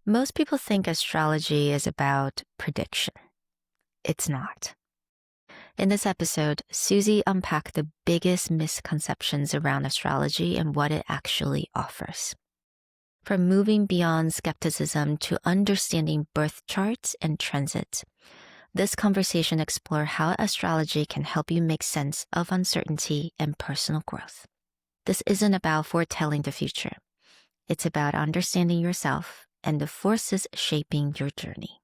Most people think astrology is about prediction. It's not. In this episode, Suzy unpacked the biggest misconceptions around astrology and what it actually offers. From moving beyond skepticism to understanding birth charts and transits, this conversation explores how astrology can help you make sense of uncertainty and personal growth. This isn't about foretelling the future. It's about understanding yourself and the forces shaping your journey.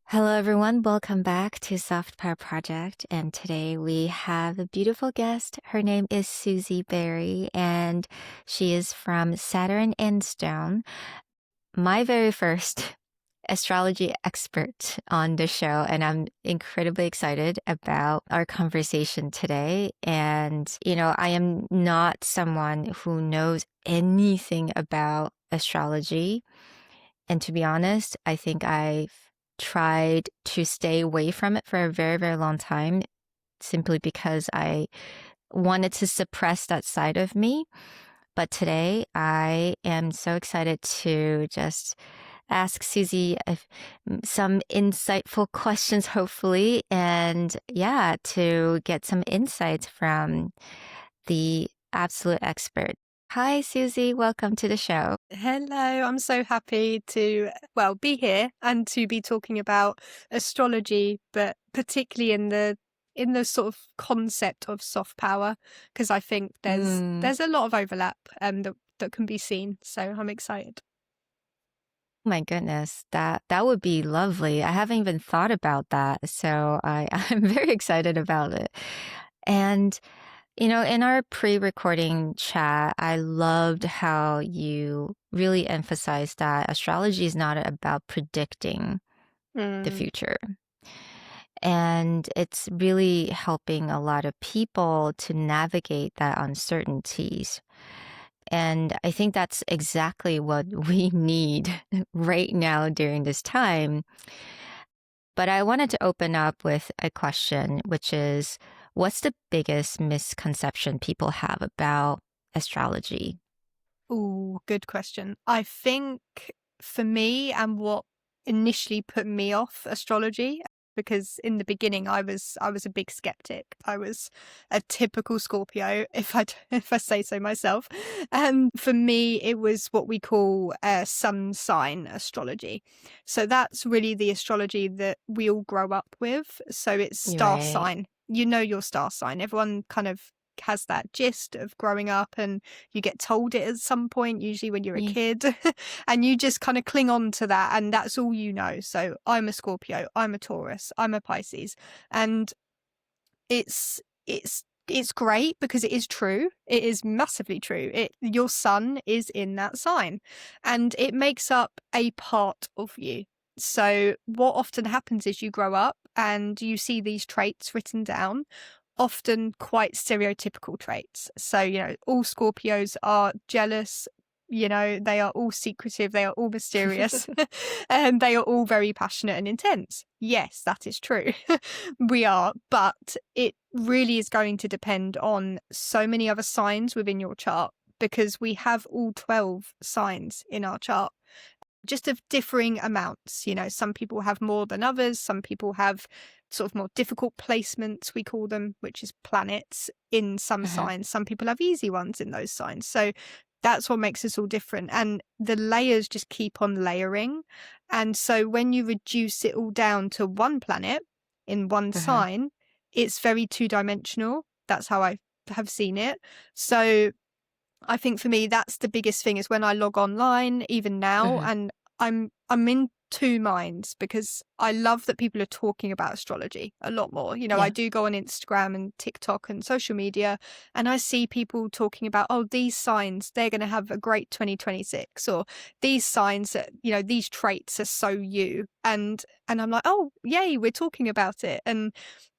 Hello, everyone. Welcome back to Soft Power Project. And today we have a beautiful guest. Her name is Suzy Berry, and she is from Saturn and Stone, my very first astrology expert on the show. And I'm incredibly excited about our conversation today. And, I am not someone who knows anything about astrology. And to be honest, I think I've tried to stay away from it for a very, very long time, simply because I wanted to suppress that side of me. But today I am so excited to just ask Suzy some insightful questions, hopefully, and to get some insights from the absolute expert. Hi, Suzy. Welcome to the show. Hello, I'm so happy to, be here and to be talking about astrology, but particularly in the sort of concept of soft power, because I think there's a lot of overlap that can be seen. So I'm excited. My goodness, that would be lovely. I haven't even thought about that, so I'm very excited about it. And in our pre-recording chat, I loved how you really emphasized that astrology is not about predicting the future. And it's really helping a lot of people to navigate that uncertainties. And I think that's exactly what we need right now during this time. But I wanted to open up with a question, which is, what's the biggest misconception people have about astrology? Ooh, good question. I think for me, and what initially put me off astrology, because in the beginning I was a big skeptic. I was a typical Scorpio, if I say so myself. And for me, it was what we call sun sign astrology. So that's really the astrology that we all grow up with. So it's star sign. You know your star sign. Everyone kind of has that gist of growing up, and you get told it at some point, usually when you're a kid, and you just kind of cling on to that, and that's all you know. So I'm a Scorpio, I'm a Taurus, I'm a Pisces, and it's great because it is true. It is massively true. Your sun is in that sign, and it makes up a part of you. So what often happens is you grow up and you see these traits written down, often quite stereotypical traits. So, all Scorpios are jealous, they are all secretive, they are all mysterious, and they are all very passionate and intense. Yes, that is true. We are, but it really is going to depend on so many other signs within your chart, because we have all 12 signs in our chart, just of differing amounts. Some people have more than others. Some people have sort of more difficult placements, we call them, which is planets in some signs. Some people have easy ones in those signs. So that's what makes us all different. And the layers just keep on layering. And so when you reduce it all down to one planet in one sign, it's very two-dimensional. That's how I have seen it. So I think for me, that's the biggest thing, is when I log online, even now, and I'm in two minds, because I love that people are talking about astrology a lot more. I do go on Instagram and TikTok and social media, and I see people talking about, these signs, they're going to have a great 2026, or these signs that, these traits are so you. And I'm like, oh, yay, we're talking about it. And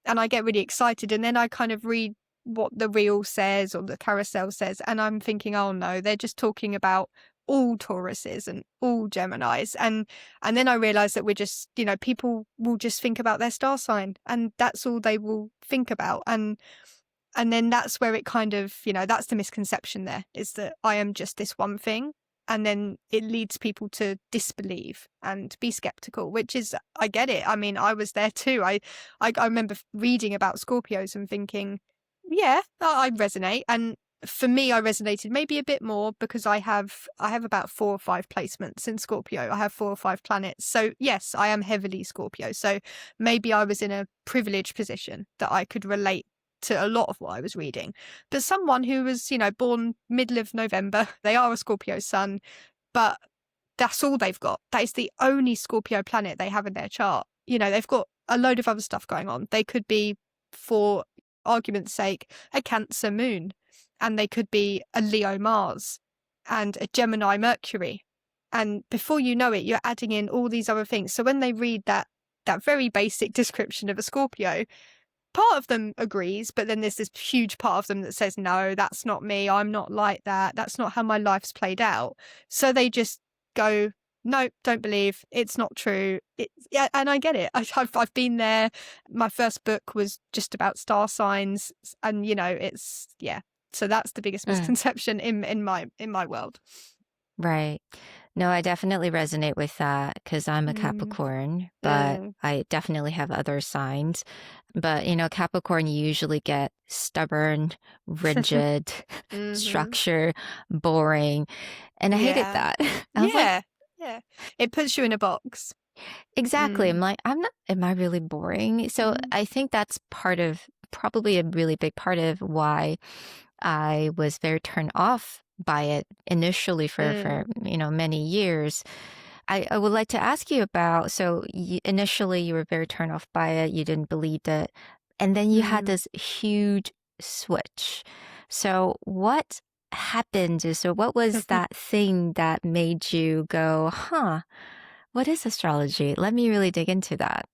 I get really excited. And then I kind of read what the reel says or the carousel says, and I'm thinking, oh no, they're just talking about all Tauruses and all Geminis. And then I realized that we're just, people will just think about their star sign, and that's all they will think about. And then that's where it kind of, that's the misconception there, is that I am just this one thing. And then it leads people to disbelieve and be skeptical, which is, I get it. I mean, I was there too. I remember reading about Scorpios and thinking, yeah, I resonate. And for me, I resonated maybe a bit more because I have about 4 or 5 placements in Scorpio. I have 4 or 5 planets. So yes, I am heavily Scorpio. So maybe I was in a privileged position that I could relate to a lot of what I was reading. But someone who was, born middle of November, they are a Scorpio sun, but that's all they've got. That is the only Scorpio planet they have in their chart. They've got a load of other stuff going on. They could be, for argument's sake, a Cancer moon, and they could be a Leo Mars and a Gemini Mercury. And before you know it, you're adding in all these other things. So when they read that very basic description of a Scorpio, part of them agrees, but then there's this huge part of them that says, no, that's not me. I'm not like that. That's not how my life's played out. So they just go, no, don't believe. It's not true. Yeah, and I get it. I've been there. My first book was just about star signs, and it's, yeah. So that's the biggest misconception in my world. Right. No, I definitely resonate with that because I'm a Capricorn, but I definitely have other signs. But, Capricorn, you usually get stubborn, rigid, structure, boring. And I hated that. I was like, yeah. It puts you in a box. Exactly. I'm like, am I really boring? So I think that's probably a really big part of why I was very turned off by it initially for many years. I would like to ask you about, so initially you were very turned off by it, you didn't believe it, and then you had this huge switch. So what happened? So what was that thing that made you go, what is astrology? Let me really dig into that.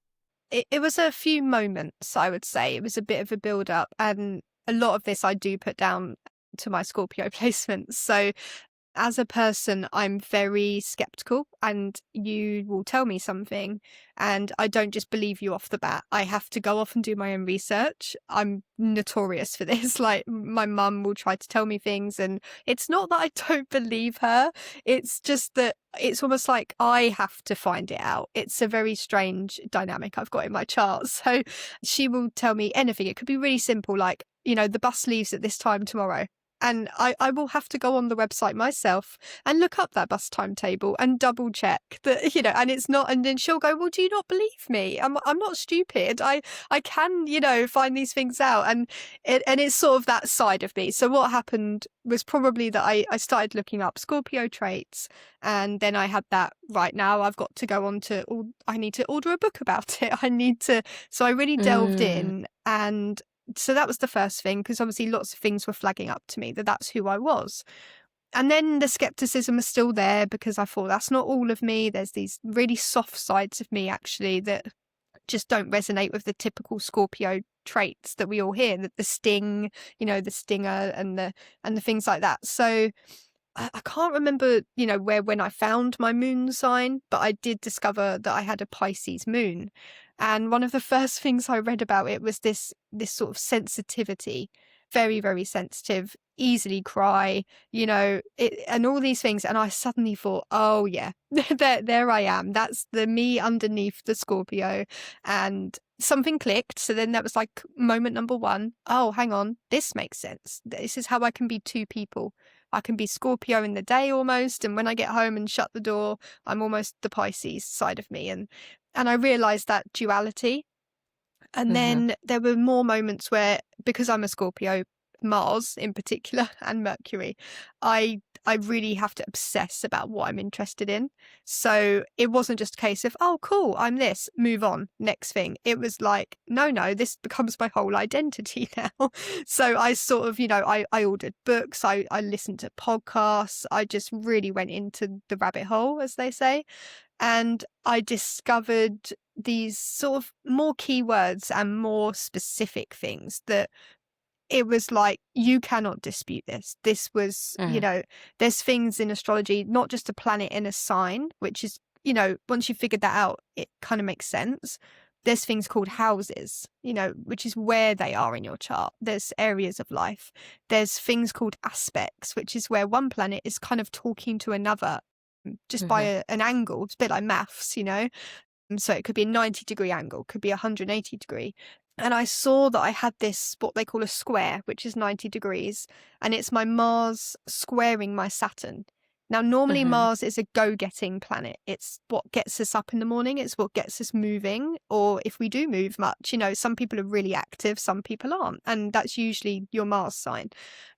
It was a few moments, I would say. It was a bit of a build up, and a lot of this I do put down to my Scorpio placements. So as a person, I'm very skeptical, and you will tell me something and I don't just believe you off the bat. I have to go off and do my own research. I'm notorious for this. Like, my mum will try to tell me things, and it's not that I don't believe her. It's just that it's almost like I have to find it out. It's a very strange dynamic I've got in my chart. So she will tell me anything. It could be really simple, like, the bus leaves at this time tomorrow. And I will have to go on the website myself and look up that bus timetable and double check that, and it's not, and then she'll go, well, do you not believe me? I'm not stupid. I can, find these things out. And it's sort of that side of me. So what happened was probably that I started looking up Scorpio traits, and then I had that, right, now I've got to go on to, I need to order a book about it. So I really delved in, and so that was the first thing, because obviously lots of things were flagging up to me that that's who I was. And then the skepticism was still there, because I thought, that's not all of me. There's these really soft sides of me, actually, that just don't resonate with the typical Scorpio traits that we all hear, that the sting, the stinger and the things like that. So I can't remember, when I found my moon sign, but I did discover that I had a Pisces moon. And one of the first things I read about it was this sort of sensitivity, very, very sensitive, easily cry, and all these things. And I suddenly thought, oh yeah, there I am. That's the me underneath the Scorpio. And something clicked. So then that was like moment number 1. Oh, hang on, this makes sense. This is how I can be 2 people. I can be Scorpio in the day almost, and when I get home and shut the door, I'm almost the Pisces side of me. And I realized that duality. And then there were more moments where, because I'm a Scorpio, Mars in particular, and Mercury, I really have to obsess about what I'm interested in. So it wasn't just a case of, oh, cool, I'm this, move on, next thing. It was like, no, this becomes my whole identity now. So I sort of, I ordered books, I listened to podcasts, I just really went into the rabbit hole, as they say. And I discovered these sort of more keywords and more specific things that it was like, you cannot dispute this. This was, there's things in astrology, not just a planet in a sign, which is, once you figured that out, it kind of makes sense. There's things called houses, which is where they are in your chart. There's areas of life. There's things called aspects, which is where one planet is kind of talking to another just by an angle. It's a bit like maths, And so it could be a 90-degree angle, could be a 180-degree. And I saw that I had this, what they call a square, which is 90 degrees. And it's my Mars squaring my Saturn. Now, normally Mars is a go-getting planet. It's what gets us up in the morning. It's what gets us moving. Or if we do move much, some people are really active, some people aren't. And that's usually your Mars sign.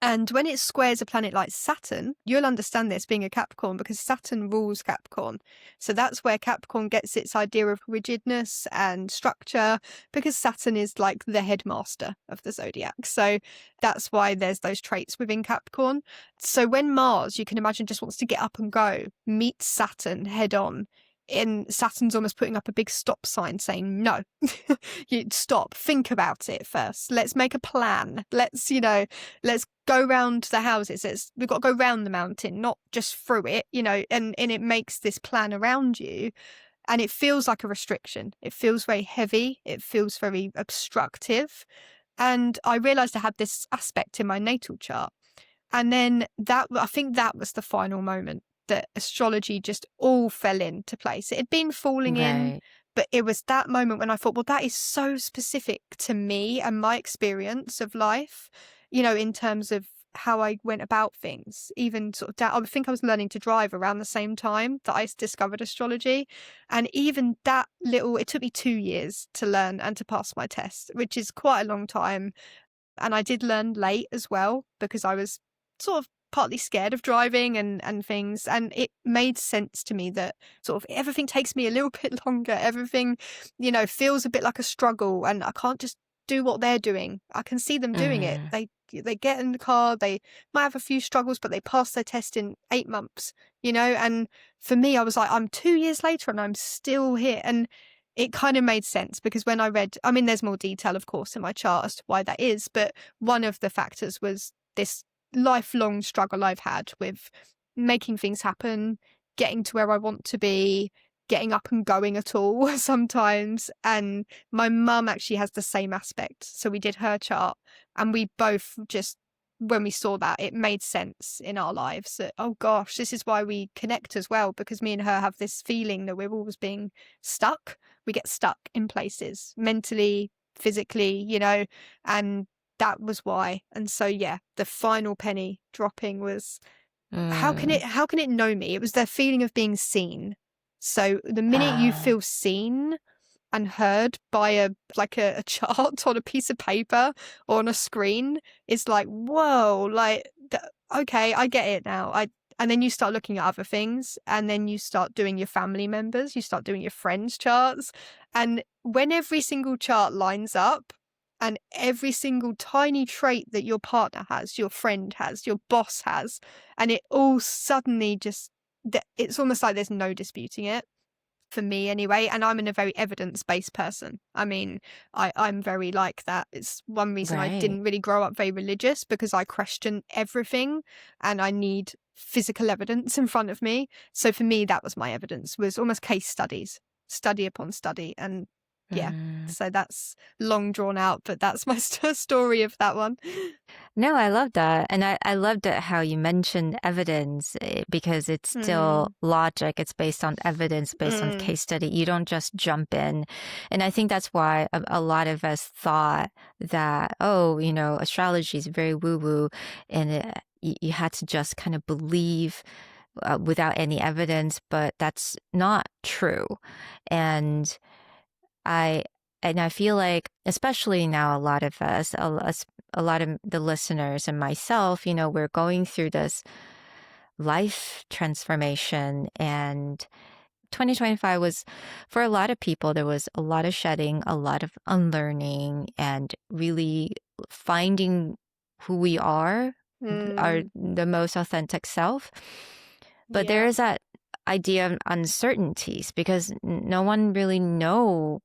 And when it squares a planet like Saturn, you'll understand this being a Capricorn, because Saturn rules Capricorn. So that's where Capricorn gets its idea of rigidness and structure, because Saturn is like the headmaster of the zodiac. So that's why there's those traits within Capricorn. So when Mars, you can imagine, just wants to get up and go, meets Saturn head on, and Saturn's almost putting up a big stop sign saying, no, you stop, think about it first. Let's make a plan. Let's go round the houses. We've got to go round the mountain, not just through it, and it makes this plan around you. And it feels like a restriction. It feels very heavy. It feels very obstructive. And I realized I had this aspect in my natal chart. And then I think that was the final moment that astrology just all fell into place. It had been falling in, but it was that moment when I thought, well, that is so specific to me and my experience of life, in terms of how I went about things. Even sort of I think I was learning to drive around the same time that I discovered astrology. And even that it took me 2 years to learn and to pass my test, which is quite a long time. And I did learn late as well, because I was sort of partly scared of driving and things. And it made sense to me that sort of everything takes me a little bit longer. Everything, feels a bit like a struggle, and I can't just do what they're doing. I can see them doing it. They get in the car, they might have a few struggles, but they pass their test in 8 months, and for me, I was like, I'm 2 years later and I'm still here. And it kind of made sense, because when I read, there's more detail, of course, in my chart as to why that is, but one of the factors was this lifelong struggle I've had with making things happen, getting to where I want to be, getting up and going at all sometimes. And my mum actually has the same aspect. So we did her chart, and we both just, when we saw that, it made sense in our lives that, oh gosh, this is why we connect as well, because me and her have this feeling that we're always being stuck. We get stuck in places mentally, physically, and that was why. And so, yeah, the final penny dropping was, how can it know me? It was their feeling of being seen. So the minute you feel seen and heard by a chart on a piece of paper or on a screen, it's like, whoa, like, okay, I get it now. And then you start looking at other things, and then you start doing your family members, you start doing your friends' charts. And when every single chart lines up, and every single tiny trait that your partner has, your friend has, your boss has, and it all suddenly just, it's almost like there's no disputing it, for me anyway. And I'm a very evidence-based person. I'm very like that. It's one reason I didn't really grow up very religious, because I question everything and I need physical evidence in front of me. So for me, that was my evidence, was almost case studies, study upon study. And yeah, so that's long drawn out, but that's my story of that one. No, I love that. And I loved it how you mentioned evidence, because it's still logic. It's based on evidence, based on case study. You don't just jump in. And I think that's why a lot of us thought that, astrology is very woo-woo, and you had to just kind of believe without any evidence, but that's not true. And I feel like, especially now, a lot of us, a lot of the listeners and myself, we're going through this life transformation. And 2025 was, for a lot of people, there was a lot of shedding, a lot of unlearning, and really finding who we are the most authentic self. But there is that idea of uncertainties, because no one really knows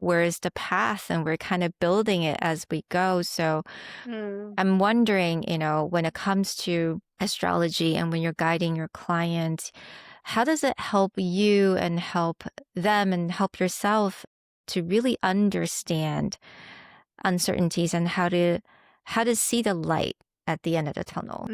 where's the path, and we're kind of building it as we go. So Mm. I'm wondering, when it comes to astrology and when you're guiding your client, how does it help you and help them and help yourself to really understand uncertainties and how to see the light at the end of the tunnel?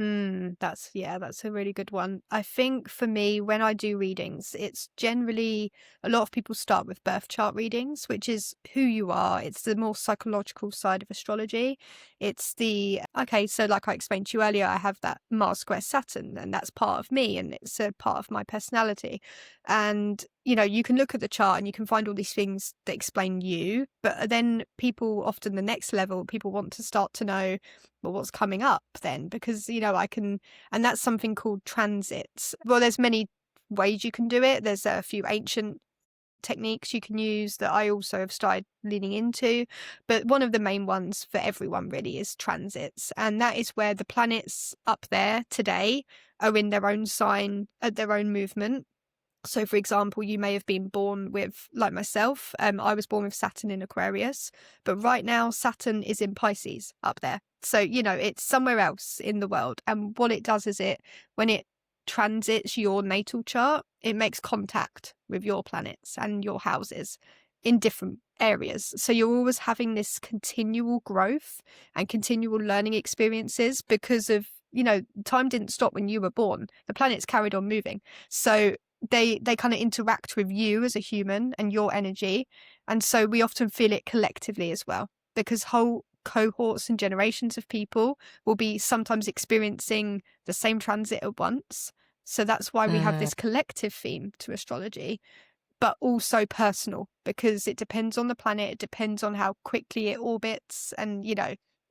That's a really good one. I think for me, when I do readings, it's generally a lot of people start with birth chart readings, which is who you are. It's the more psychological side of astrology. It's so like I explained to you earlier, I have that Mars square Saturn, and that's part of me, and it's a part of my personality. And you can look at the chart and you can find all these things that explain you, but then people often the next level, people want to start to know, well, what's coming up then? Because, and that's something called transits. Well, there's many ways you can do it. There's a few ancient techniques you can use that I also have started leaning into. But one of the main ones for everyone really is transits. And that is where the planets up there today are in their own sign at their own movement. So, for example, you may have been born with, like myself, I was born with Saturn in Aquarius, but right now Saturn is in Pisces up there. So, it's somewhere else in the world. And what it does is when it transits your natal chart, it makes contact with your planets and your houses in different areas. So you're always having this continual growth and continual learning experiences because of, time didn't stop when you were born. The planets carried on moving. So they kind of interact with you as a human and your energy, and so we often feel it collectively as well, because whole cohorts and generations of people will be sometimes experiencing the same transit at once. So that's why we have this collective theme to astrology, but also personal, because it depends on the planet, it depends on how quickly it orbits, and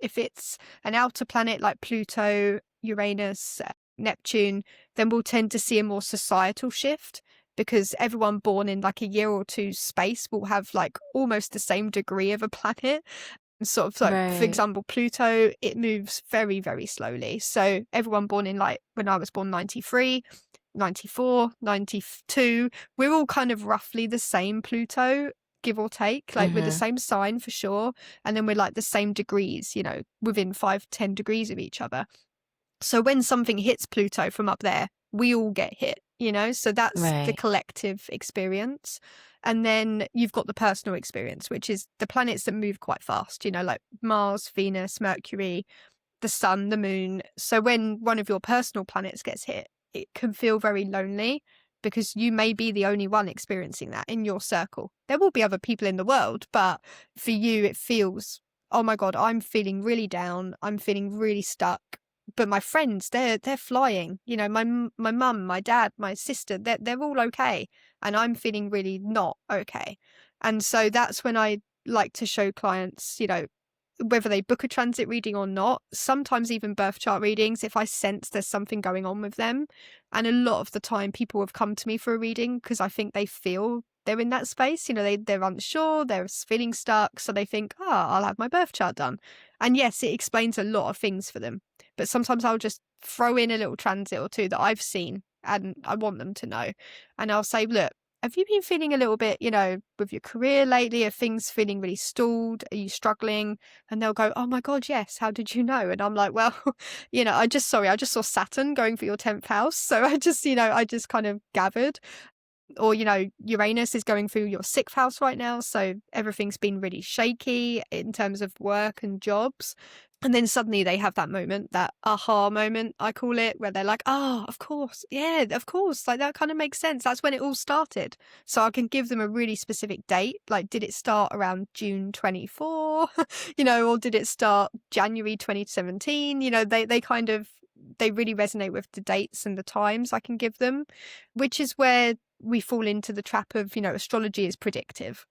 if it's an outer planet like Pluto, Uranus, Neptune, then we'll tend to see a more societal shift, because everyone born in like a year or two space will have like almost the same degree of a planet. Sort of like, for Right. example, Pluto, it moves very, very slowly. So everyone born in, like, when I was born, 93, 94, 92, we're all kind of roughly the same Pluto, give or take. Like, we're the same sign for sure. And then we're like the same degrees, within 5-10 degrees of each other. So when something hits Pluto from up there, we all get hit, so that's the Right. collective experience. And then you've got the personal experience, which is the planets that move quite fast, like Mars, Venus, Mercury, the sun, the moon. So when one of your personal planets gets hit, it can feel very lonely, because you may be the only one experiencing that in your circle. There will be other people in the world, but for you, it feels, oh my God, I'm feeling really down. I'm feeling really stuck. But my friends, they're flying. My mum, my dad, my sister, they're all okay, and I'm feeling really not okay. And so that's when I like to show clients, whether they book a transit reading or not, sometimes even birth chart readings, if I sense there's something going on with them. And a lot of the time people have come to me for a reading because I think they feel they're in that space. They're unsure, they're feeling stuck. So they think, I'll have my birth chart done. And yes, it explains a lot of things for them. But sometimes I'll just throw in a little transit or two that I've seen and I want them to know. And I'll say, look, have you been feeling a little bit, with your career lately? Are things feeling really stalled? Are you struggling? And they'll go, oh my God, yes. How did you know? And I'm like, well, I just saw Saturn going for your 10th house. So I just kind of gathered. Or, Uranus is going through your 6th house right now. So everything's been really shaky in terms of work and jobs. And then suddenly they have that moment, that aha moment, I call it, where they're like, of course. Yeah, of course. Like, that kind of makes sense. That's when it all started. So I can give them a really specific date. Like, did it start around June 24? Or did it start January 2017? They really resonate with the dates and the times I can give them, which is where we fall into the trap of, astrology is predictive.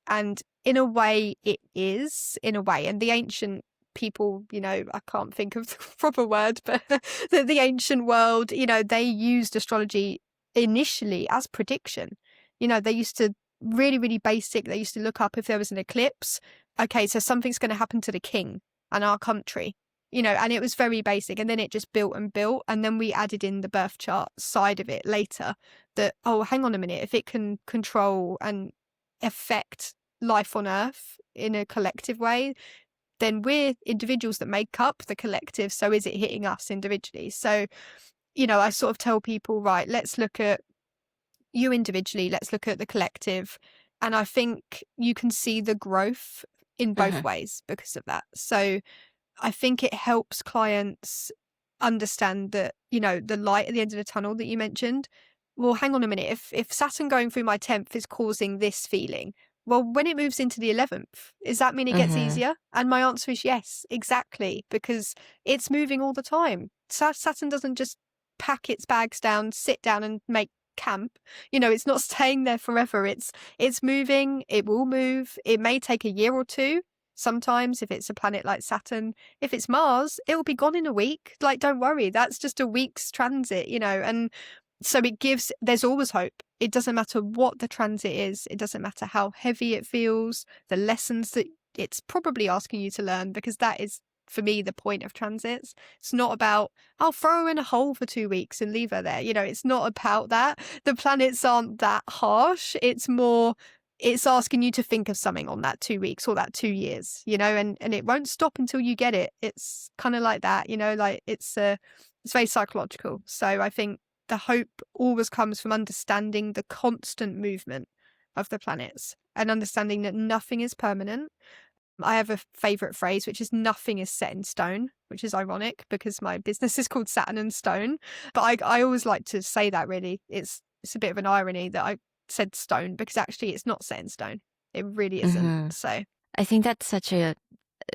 And in a way, it is, in a way. And the ancient people, I can't think of the proper word, but the ancient world, they used astrology initially as prediction. They used to really, really basic. They used to look up if there was an eclipse. Okay, so something's going to happen to the king and our country, and it was very basic. And then it just built and built. And then we added in the birth chart side of it later that, oh, hang on a minute, if it can control and affect life on Earth in a collective way, then we're individuals that make up the collective. So is it hitting us individually? So, I sort of tell people, right, let's look at you individually, let's look at the collective. And I think you can see the growth in both Mhm. ways because of that. So I think it helps clients understand that, the light at the end of the tunnel that you mentioned. Well, hang on a minute. If Saturn going through my 10th is causing this feeling, well, when it moves into the 11th, does that mean it gets Mhm. easier? And my answer is yes, exactly, because it's moving all the time. Saturn doesn't just pack its bags down, sit down and make camp. It's not staying there forever. It's moving. It will move. It may take a year or two. Sometimes if it's a planet like Saturn, if it's Mars, it will be gone in a week. Like, don't worry. That's just a week's transit, and so there's always hope. It doesn't matter what the transit is. It doesn't matter how heavy it feels, the lessons that it's probably asking you to learn, because that is, for me, the point of transits. It's not about, I'll throw her in a hole for 2 weeks and leave her there. It's not about that. The planets aren't that harsh. It's more, it's asking you to think of something on that 2 weeks or that 2 years, and it won't stop until you get it. It's kind of like that, like it's very psychological. So I think the hope always comes from understanding the constant movement of the planets and understanding that nothing is permanent. I have a favorite phrase, which is nothing is set in stone, which is ironic because my business is called Saturn and Stone. But I always like to say that, really. It's a bit of an irony that I said stone, because actually it's not set in stone. It really isn't. Mhm. So, I think that's such a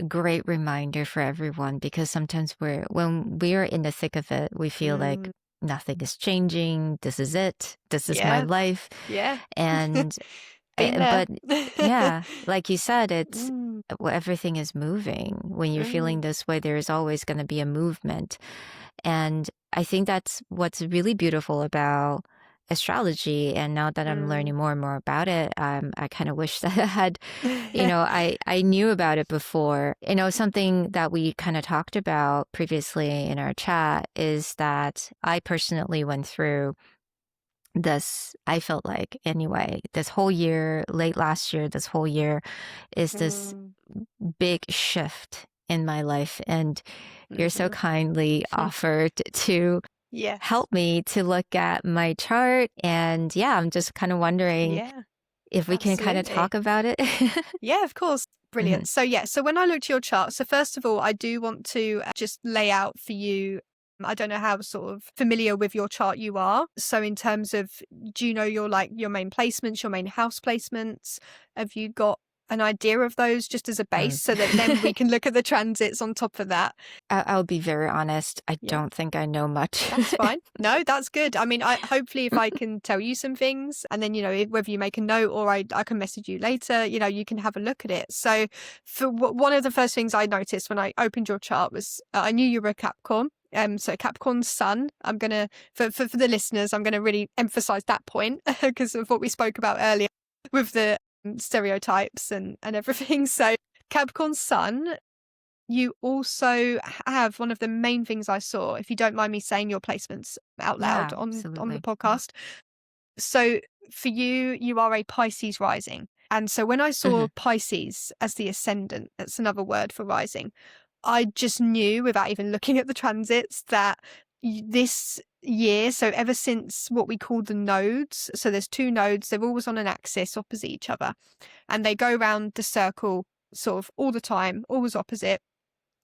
great reminder for everyone, because sometimes when we're in the thick of it, we feel like mm, nothing is changing. This is it. This is my yeah, life. yeah. And Been there. but yeah, like you said, it's mm, everything is moving. When you're feeling mm, this way, there's always going to be a movement. And I think that's what's really beautiful about astrology. And now that I'm mm. learning more and more about it, I kind of wish that I had, I knew about it before. Something that we kind of talked about previously in our chat is that I personally went through this, I felt like anyway, this whole year, late last year, this whole year is this mm, big shift in my life. And you're so mhm. kindly offered to Yes. help me to look at my chart. And yeah, I'm just kind of wondering Yeah, if we can kind of absolutely. talk about it. Yeah, of course. Mhm. Brilliant. So, yeah, so when I looked at your chart, so first of all, I do want to just lay out for you. I don't know how sort of familiar with your chart you are. So, in terms of, do you know your main placements, your main house placements? Have you got an idea of those just as a base, Mm. so that then we can look at the transits on top of that? I'll be very honest. I Yeah. don't think I know much. That's fine. No, that's good. I mean, hopefully if I can tell you some things, and then, whether you make a note or I can message you later, you can have a look at it. So one of the first things I noticed when I opened your chart was I knew you were a Capricorn. So Capricorn sun, I'm going to, for the listeners, I'm going to really emphasize that point because of what we spoke about earlier with the stereotypes and everything. So Capricorn sun, you also have one of the main things I saw, if you don't mind me saying your placements out loud Yeah, on the absolutely. podcast. So for you, you are a Pisces rising. And so when I saw Mhm. Pisces as the ascendant, that's another word for rising, I just knew without even looking at the transits that this year, so ever since what we call the nodes, so there's two nodes, they're always on an axis opposite each other, and they go around the circle sort of all the time, always opposite.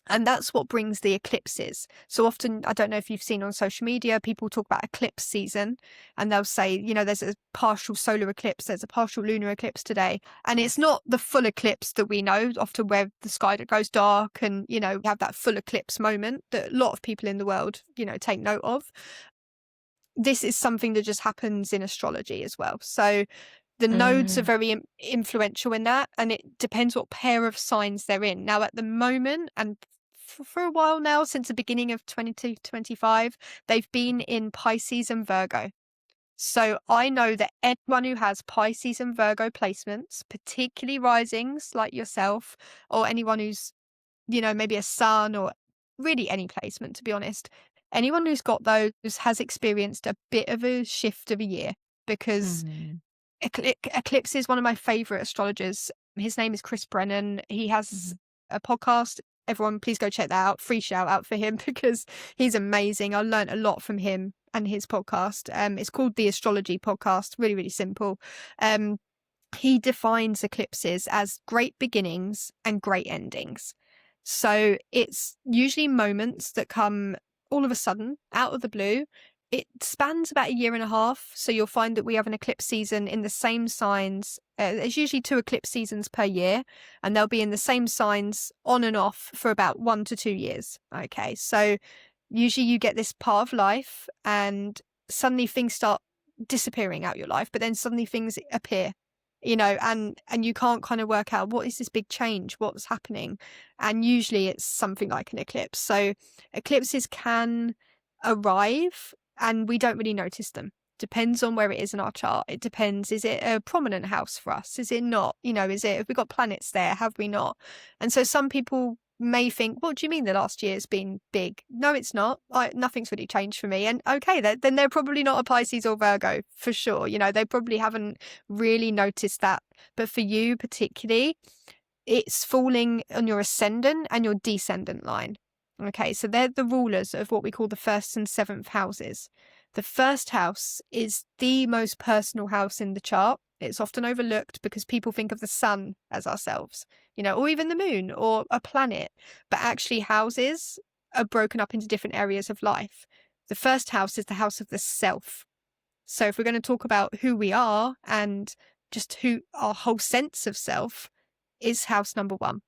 And that's what brings the eclipses. So often, I don't know if you've seen on social media, people talk about eclipse season and they'll say, there's a partial solar eclipse, there's a partial lunar eclipse today. And it's not the full eclipse that we know, often where the sky goes dark and, we have that full eclipse moment that a lot of people in the world, take note of. This is something that just happens in astrology as well. So the nodes are Mm. very influential in that, and it depends what pair of signs they're in. Now, at the moment, and for a while now, since the beginning of 2025, they've been in Pisces and Virgo. So I know that anyone who has Pisces and Virgo placements, particularly risings like yourself, or anyone who's, maybe a sun or really any placement, to be honest, anyone who's got those has experienced a bit of a shift of a year, because Mhm. Eclipse is one of my favorite astrologers. His name is Chris Brennan. He has a podcast. Everyone, please go check that out. Free shout out for him because he's amazing. I learned a lot from him and his podcast. It's called the Astrology Podcast. Really, really simple. He defines eclipses as great beginnings and great endings. So it's usually moments that come all of a sudden, out of the blue. It spans about 1.5 years. So you'll find that we have an eclipse season in the same signs. There's usually 2 eclipse seasons per year, and they'll be in the same signs on and off for about 1 to 2 years. Okay, so usually you get this part of life and suddenly things start disappearing out your life, but then suddenly things appear, and you can't kind of work out what is this big change, what's happening. And usually it's something like an eclipse. So eclipses can arrive and we don't really notice them. Depends on where it is in our chart. It depends. Is it a prominent house for us? Is it not? Have we got planets there? Have we not? And so some people may think, what do you mean the last year's been big? No, it's not. Nothing's really changed for me. And okay, then they're probably not a Pisces or Virgo for sure. They probably haven't really noticed that. But for you particularly, it's falling on your ascendant and your descendant line. Okay, so they're the rulers of what we call the 1st and 7th houses. The 1st house is the most personal house in the chart. It's often overlooked because people think of the sun as ourselves, or even the moon or a planet. But actually, houses are broken up into different areas of life. The 1st house is the house of the self. So if we're going to talk about who we are and just who our whole sense of self is house number 1.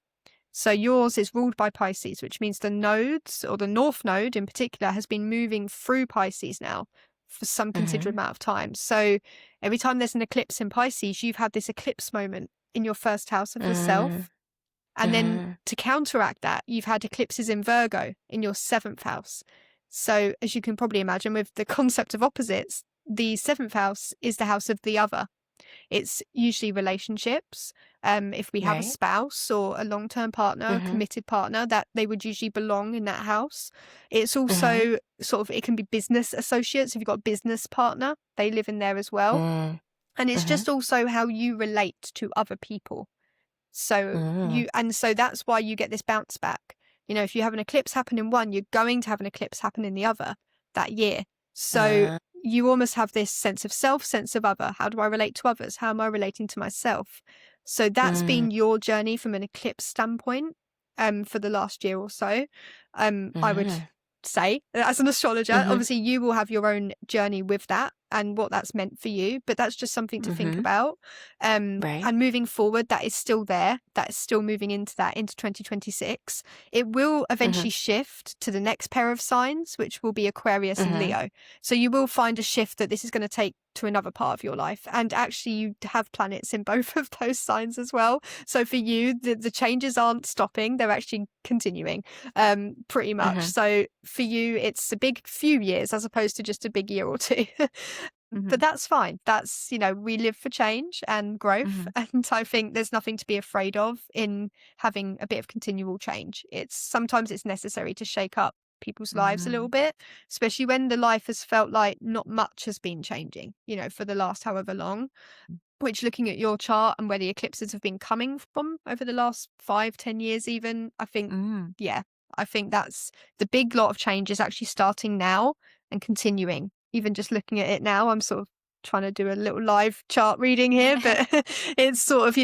So yours is ruled by Pisces, which means the nodes, or the North Node in particular, has been moving through Pisces now for some considerable amount of time. So every time there's an eclipse in Pisces, you've had this eclipse moment in your 1st house of the self. And then to counteract that, you've had eclipses in Virgo in your 7th house. So as you can probably imagine with the concept of opposites, the 7th house is the house of the other. It's usually relationships. If we have a spouse or a long-term partner, committed partner, that they would usually belong in that house. It's also it can be business associates. If you've got a business partner, they live in there as well. And it's just also how you relate to other people. So so that's why you get this bounce back. If you have an eclipse happen in one, you're going to have an eclipse happen in the other that year. So you almost have this sense of self, sense of other. How do I relate to others? How am I relating to myself? So that's been your journey from an eclipse standpoint for the last year or so. I would say, as an astrologer, obviously you will have your own journey with that and what that's meant for you, but that's just something to think about. And moving forward, that is still there. That is still moving into 2026. It will eventually shift to the next pair of signs, which will be Aquarius and Leo. So you will find a shift that this is going to take to another part of your life. And actually you have planets in both of those signs as well. So for you, the changes aren't stopping. They're actually continuing pretty much. So for you, it's a big few years as opposed to just a big year or two. But that's fine. That's, we live for change and growth. And I think there's nothing to be afraid of in having a bit of continual change. Sometimes it's necessary to shake up people's lives a little bit, especially when the life has felt like not much has been changing, for the last however long. Which, looking at your chart and where the eclipses have been coming from over the last 5-10 years even, I think, I think that's the big lot of change is actually starting now and continuing. Even just looking at it now, I'm sort of trying to do a little live chart reading here, but it's sort of,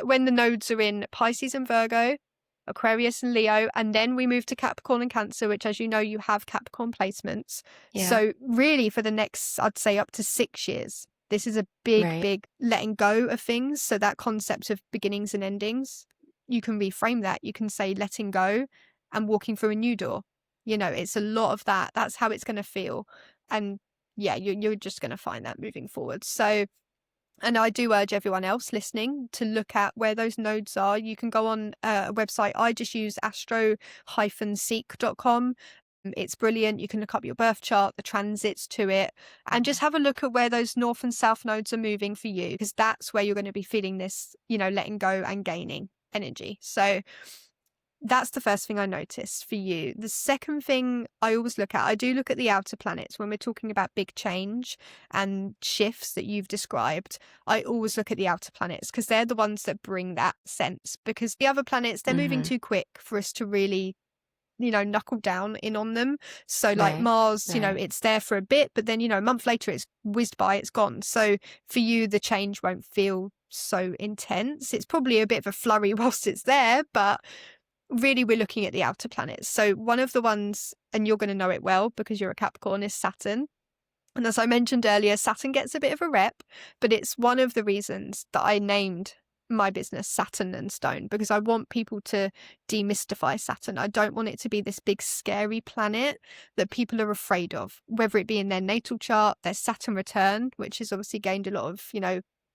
when the nodes are in Pisces and Virgo, Aquarius and Leo, and then we move to Capricorn and Cancer, which, as you know, you have Capricorn placements. So really for the next, I'd say up to 6 years, this is a big letting go of things. So that concept of beginnings and endings, you can reframe that. You can say letting go and walking through a new door. It's a lot of that. That's how it's going to feel. And you're just going to find that moving forward. So, and I do urge everyone else listening to look at where those nodes are. You can go on a website. I just use astro-seek.com. It's brilliant. You can look up your birth chart, the transits to it, and just have a look at where those north and south nodes are moving for you, because that's where you're going to be feeling this, letting go and gaining energy. So That's the first thing I noticed for you. The second thing I always look at, I do look at the outer planets when we're talking about big change and shifts that you've described. I always look at the outer planets because they're the ones that bring that sense, because the other planets, they're moving too quick for us to really, knuckle down in on them. So like Right. Mars, Right. it's there for a bit, but then, a month later it's whizzed by, it's gone. So for you, the change won't feel so intense. It's probably a bit of a flurry whilst it's there, but really we're looking at the outer planets. So one of the ones, and you're going to know it well because you're a Capricorn, is Saturn. And as I mentioned earlier, Saturn gets a bit of a rep, but it's one of the reasons that I named my business Saturn and Stone, because I want people to demystify Saturn. I don't want it to be this big scary planet that people are afraid of, whether it be in their natal chart, their Saturn return, which has obviously gained a lot of,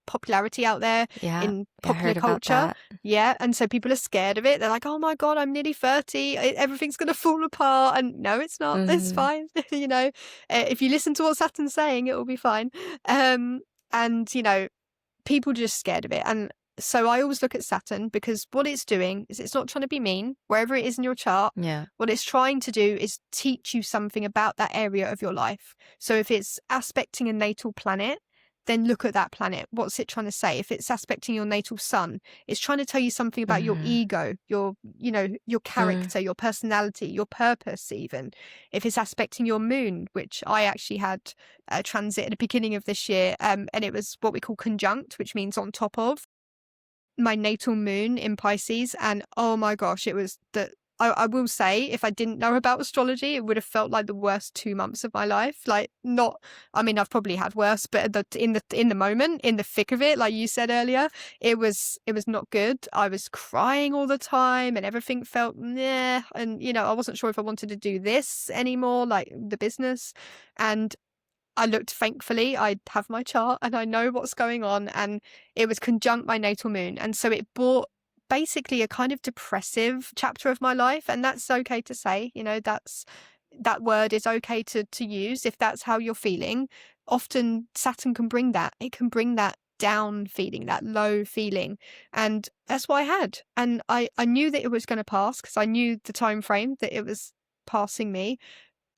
popularity out there Yeah. in I popular heard about culture. that. Yeah. And so people are scared of it. They're like, oh my God, I'm nearly 30. Everything's going to fall apart. And no, it's not. It's Mhm. fine. If you listen to what Saturn's saying, it will be fine. And, people are just scared of it. And so I always look at Saturn, because what it's doing is it's not trying to be mean, wherever it is in your chart. Yeah. What it's trying to do is teach you something about that area of your life. So if it's aspecting a natal planet, then look at that planet. What's it trying to say? If it's aspecting your natal sun, it's trying to tell you something about your Mhm. ego, your character, your personality, your purpose even. If it's aspecting your moon, which I actually had a transit at the beginning of this year, and it was what we call conjunct, which means on top of my natal moon in Pisces. And oh my gosh, it was I will say, if I didn't know about astrology, it would have felt like the worst 2 months of my life. Like, not, I mean, I've probably had worse, but in the moment, in the thick of it, like you said earlier, it was not good. I was crying all the time and everything felt meh. And, I wasn't sure if I wanted to do this anymore, like the business. And I looked, thankfully, I have my chart and I know what's going on, and it was conjunct my natal moon. And so it brought basically a kind of depressive chapter of my life. And that's okay to say, that word is okay to use if that's how you're feeling. Often Saturn can bring that. It can bring that down feeling, that low feeling. And that's what I had. And I knew that it was going to pass because I knew the time frame that it was passing me.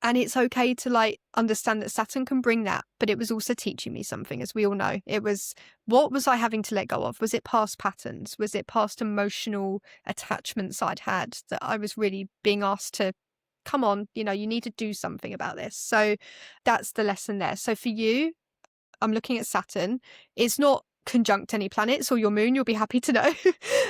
And it's okay to understand that Saturn can bring that, but it was also teaching me something, as we all know. It was, what was I having to let go of? Was it past patterns? Was it past emotional attachments I'd had that I was really being asked to, come on, you need to do something about this. So that's the lesson there. So for you, I'm looking at Saturn. It's not conjunct any planets or your moon, you'll be happy to know.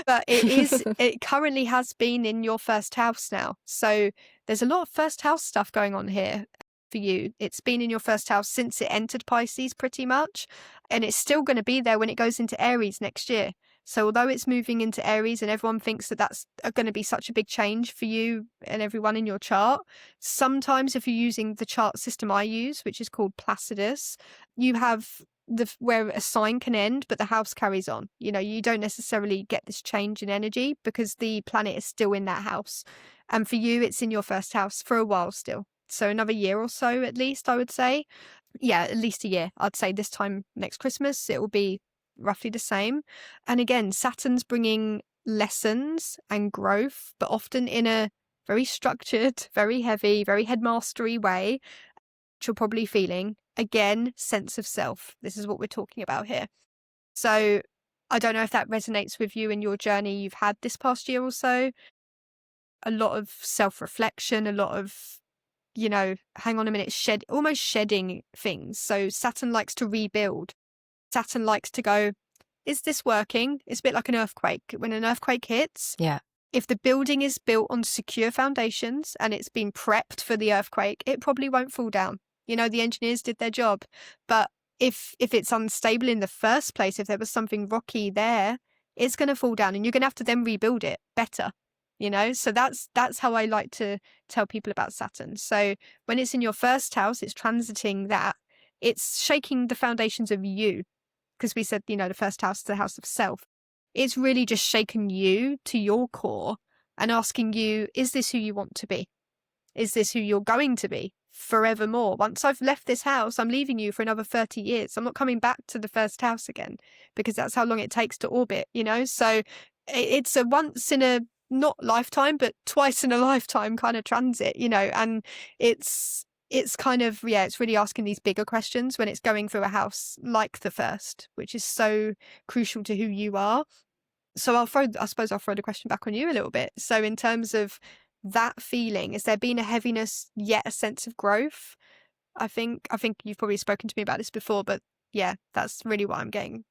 But it currently has been in your first house now. So there's a lot of first house stuff going on here for you. It's been in your first house since it entered Pisces pretty much. And it's still going to be there when it goes into Aries next year. So although it's moving into Aries and everyone thinks that that's going to be such a big change for you and everyone in your chart, sometimes if you're using the chart system I use, which is called Placidus, you have where a sign can end, but the house carries on. You don't necessarily get this change in energy because the planet is still in that house. And for you, it's in your first house for a while still. So another year or so, at least, I would say. Yeah, at least a year. I'd say this time next Christmas, it will be roughly the same. And again, Saturn's bringing lessons and growth, but often in a very structured, very heavy, very headmastery way, which you're probably feeling. Again, sense of self. This is what we're talking about here. So I don't know if that resonates with you in your journey you've had this past year or so. A lot of self-reflection, a lot of, hang on a minute, almost shedding things. So Saturn likes to rebuild. Saturn likes to go, is this working? It's a bit like an earthquake. When an earthquake hits, Yeah. if the building is built on secure foundations and it's been prepped for the earthquake, it probably won't fall down. The engineers did their job. But if it's unstable in the first place, if there was something rocky there, it's going to fall down and you're going to have to then rebuild it better. So that's how I like to tell people about Saturn. So when it's in your first house, it's transiting that. It's shaking the foundations of you, because we said, the first house is the house of self. It's really just shaken you to your core and asking you, is this who you want to be? Is this who you're going to be forevermore? Once I've left this house, I'm leaving you for another 30 years. I'm not coming back to the first house again because that's how long it takes to orbit, So it's a once in a not lifetime, but twice in a lifetime kind of transit, you know, and it's kind of, yeah, it's really asking these bigger questions when it's going through a house like the first, which is so crucial to who you are. So I suppose I'll throw the question back on you a little bit. So in terms of that feeling, has there been a heaviness yet a sense of growth? I think you've probably spoken to me about this before, but yeah, that's really what I'm getting.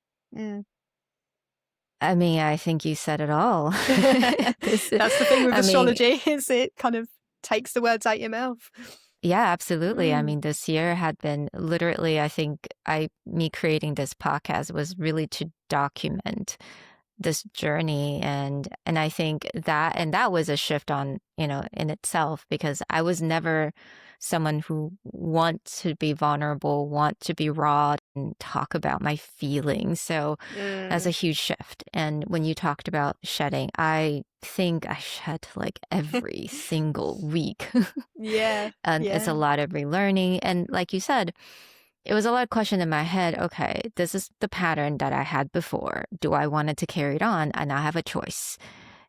I mean, I think you said it all. That's the thing with I mean, astrology, is it kind of takes the words out your mouth. yeah, absolutely. I mean, this year had been literally, I think me creating this podcast was really to document this journey, and I think that was a shift on, you know, in itself, because I was never someone who wants to be vulnerable, want to be raw and talk about my feelings. So that's a huge shift. And when you talked about shedding, I think I shed like every single week. Yeah. And it's a lot of relearning. And like you said, it was a lot of question in my head. Okay, this is the pattern that I had before. Do I want it to carry it on? And I have a choice.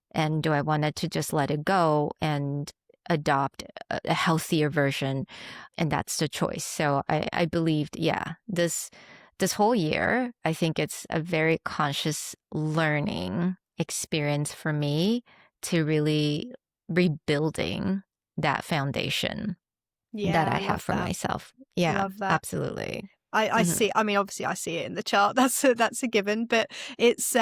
And do I want it to just let it go and adopt a healthier version? And that's the choice. So I believed, yeah, this whole year, I think it's a very conscious learning experience for me to really rebuilding that foundation that I have for myself. Yeah, love that. absolutely. I see. I mean, obviously, I see it in the chart. That's a given. But it's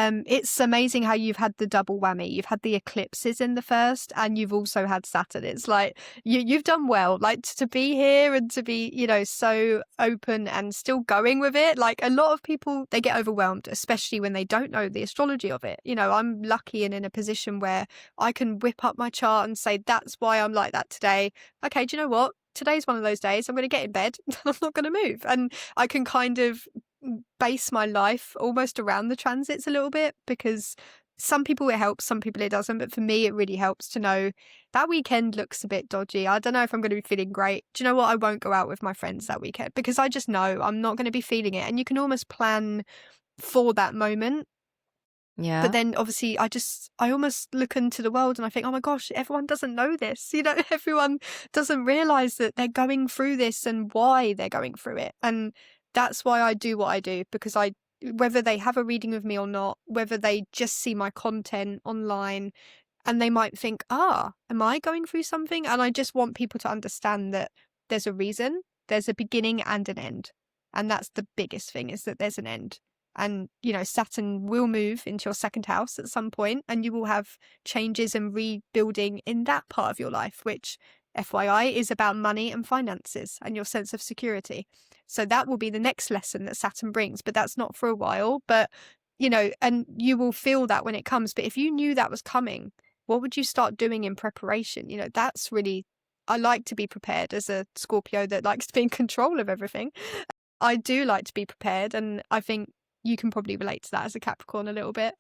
amazing how you've had the double whammy. You've had the eclipses in the first, and you've also had Saturn. It's like you've done well. Like to be here and to be, you know, so open and still going with it. Like a lot of people, they get overwhelmed, especially when they don't know the astrology of it. You know, I'm lucky and in a position where I can whip up my chart and say, that's why I'm like that today. Okay, do you know what? Today's one of those days. I'm going to get in bed. I'm not going to move. And I can kind of base my life almost around the transits a little bit, because some people it helps, some people it doesn't. But for me, it really helps to know that weekend looks a bit dodgy. I don't know if I'm going to be feeling great. Do you know what? I won't go out with my friends that weekend because I just know I'm not going to be feeling it. And you can almost plan for that moment. Yeah. But then obviously I almost look into the world and I think, oh my gosh, everyone doesn't know this. You know, everyone doesn't realize that they're going through this and why they're going through it. And that's why I do what I do, because whether they have a reading with me or not, whether they just see my content online and they might think, am I going through something? And I just want people to understand that there's a reason, there's a beginning and an end. And that's the biggest thing, is that there's an end. And, you know, Saturn will move into your second house at some point, and you will have changes and rebuilding in that part of your life, which, FYI, is about money and finances and your sense of security. So that will be the next lesson that Saturn brings, but that's not for a while. But, you know, and you will feel that when it comes. But if you knew that was coming, what would you start doing in preparation? You know, that's really, I like to be prepared as a Scorpio that likes to be in control of everything. I do like to be prepared, and I think you can probably relate to that as a Capricorn a little bit.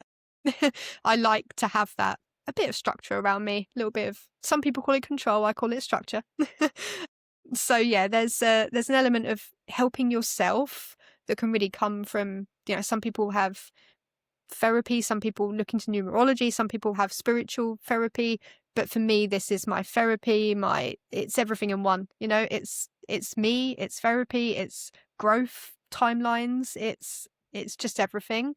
I like to have that, a bit of structure around me, a little bit of, some people call it control, I call it structure. So yeah, there's an element of helping yourself that can really come from, you know, some people have therapy, some people look into numerology, some people have spiritual therapy, but for me, this is my therapy, it's everything in one. You know, it's me, it's therapy, it's growth timelines, it's just everything.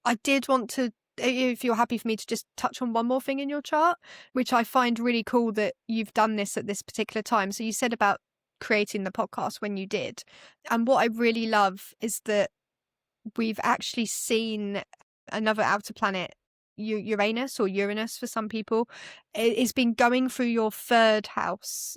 I did want to, if you're happy for me to just touch on one more thing in your chart, which I find really cool that you've done this at this particular time. So you said about creating the podcast when you did. And what I really love is that we've actually seen another outer planet, Uranus, or Uranus for some people. It's been going through your third house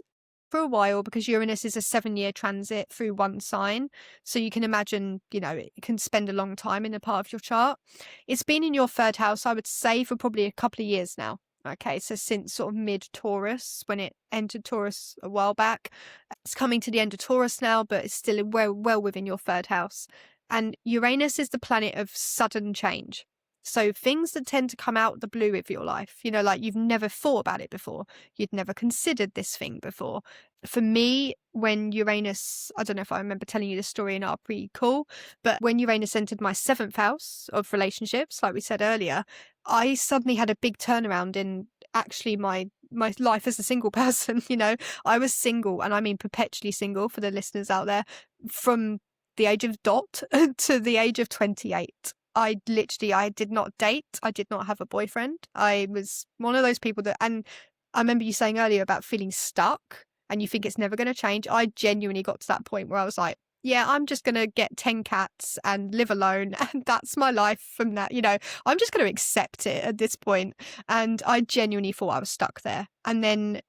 for a while, because Uranus is a 7-year transit through one sign. So you can imagine, you know, it can spend a long time in a part of your chart. It's been in your third house, I would say, for probably a couple of years now. Okay, so since sort of mid-Taurus, when it entered Taurus a while back. It's coming to the end of Taurus now, but it's still well within your third house. And Uranus is the planet of sudden change. So things that tend to come out of the blue of your life, you know, like you've never thought about it before. You'd never considered this thing before. For me, when Uranus, I don't know if I remember telling you this story in our pre-call, but when Uranus entered my 7th house of relationships, like we said earlier, I suddenly had a big turnaround in actually my life as a single person. I was single, and I mean perpetually single for the listeners out there, from the age of dot to the age of 28. I did not date. I did not have a boyfriend. I was one of those people that, and I remember you saying earlier about feeling stuck and you think it's never going to change. I genuinely got to that point where I was like, yeah, I'm just going to get 10 cats and live alone. And that's my life from that. I'm just going to accept it at this point. And I genuinely thought I was stuck there. And then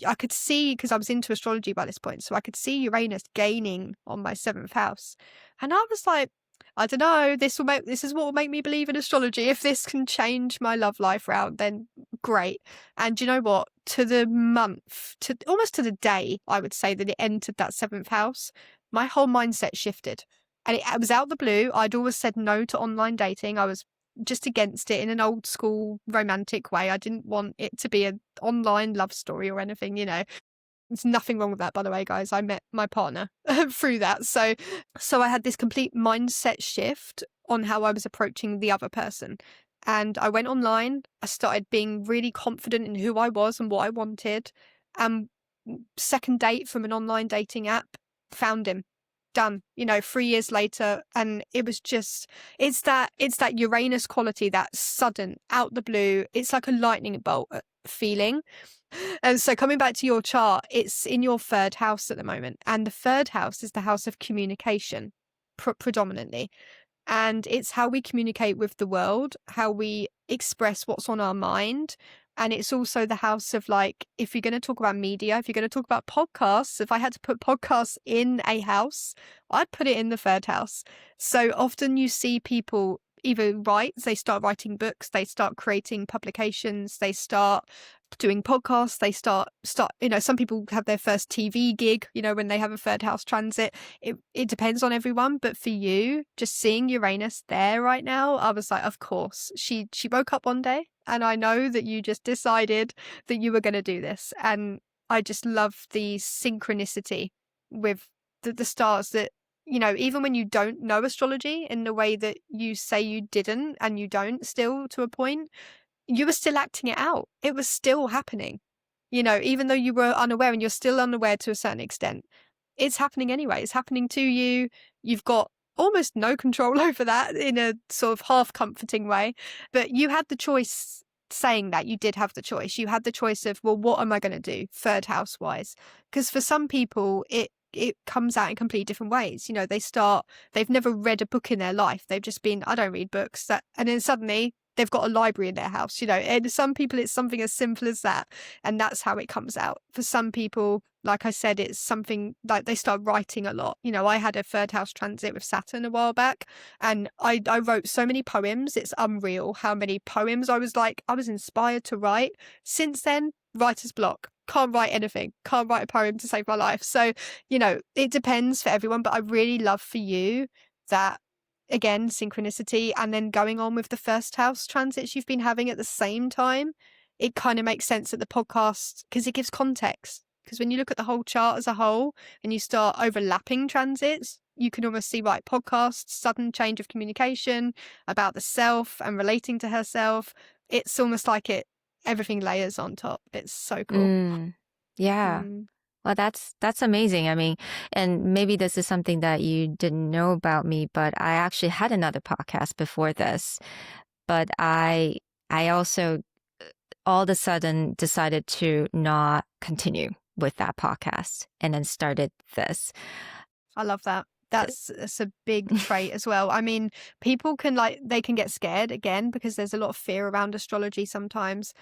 I could see, because I was into astrology by this point, so I could see Uranus gaining on my 7th house. And I was like, I don't know, this is what will make me believe in astrology. If this can change my love life round, then great. And you know what? To the month, to almost to the day, I would say that it entered that 7th house, my whole mindset shifted. And it was out the blue. I'd always said no to online dating. I was just against it in an old school romantic way. I didn't want it to be an online love story or anything. There's nothing wrong with that, by the way, guys. I met my partner through that. So I had this complete mindset shift on how I was approaching the other person. And I went online. I started being really confident in who I was and what I wanted. And second date from an online dating app, found him. Done. 3 years later. And it was just, it's that Uranus quality, that sudden, out the blue. It's like a lightning bolt feeling. And so coming back to your chart, it's in your 3rd house at the moment. And the 3rd house is the house of communication, predominantly. And it's how we communicate with the world, how we express what's on our mind. And it's also the house of, like, if you're going to talk about media, if you're going to talk about podcasts, if I had to put podcasts in a house, I'd put it in the 3rd house. So often you see people either they start writing books, they start creating publications, they start doing podcasts, they start some people have their first TV gig when they have a 3rd house transit. It depends on everyone, but for you, just seeing Uranus there right now, I was like, of course. She woke up one day, and I know that you just decided that you were going to do this. And I just love the synchronicity with the stars, that even when you don't know astrology in the way that you say you didn't, and you don't still to a point, you were still acting it out. It was still happening. Even though you were unaware, and you're still unaware to a certain extent, it's happening anyway. It's happening to you. You've got almost no control over that, in a sort of half comforting way. But you had the choice. Saying that, you did have the choice. You had the choice of, well, what am I going to do 3rd house wise? Because for some people, it comes out in completely different ways. They've never read a book in their life. They've just been, I don't read books. And then suddenly they've got a library in their house, and some people it's something as simple as that. And that's how it comes out. For some people, like I said, it's something like they start writing a lot. I had a 3rd house transit with Saturn a while back, and I wrote so many poems. It's unreal how many poems I was inspired to write. Since then, writer's block. Can't write anything. Can't write a poem to save my life. So, it depends for everyone, but I really love for you that, again, synchronicity, and then going on with the 1st house transits you've been having at the same time. It kind of makes sense that the podcast, because it gives context. Because when you look at the whole chart as a whole and you start overlapping transits, you can almost see, right, podcasts, sudden change of communication about the self and relating to herself. It's almost like everything layers on top. It's so cool. Yeah. Well, that's amazing. I mean, and maybe this is something that you didn't know about me, but I actually had another podcast before this. But I also all of a sudden decided to not continue with that podcast, and then started this. I love that. That's a big trait as well. I mean, people they can get scared again, because there's a lot of fear around astrology sometimes.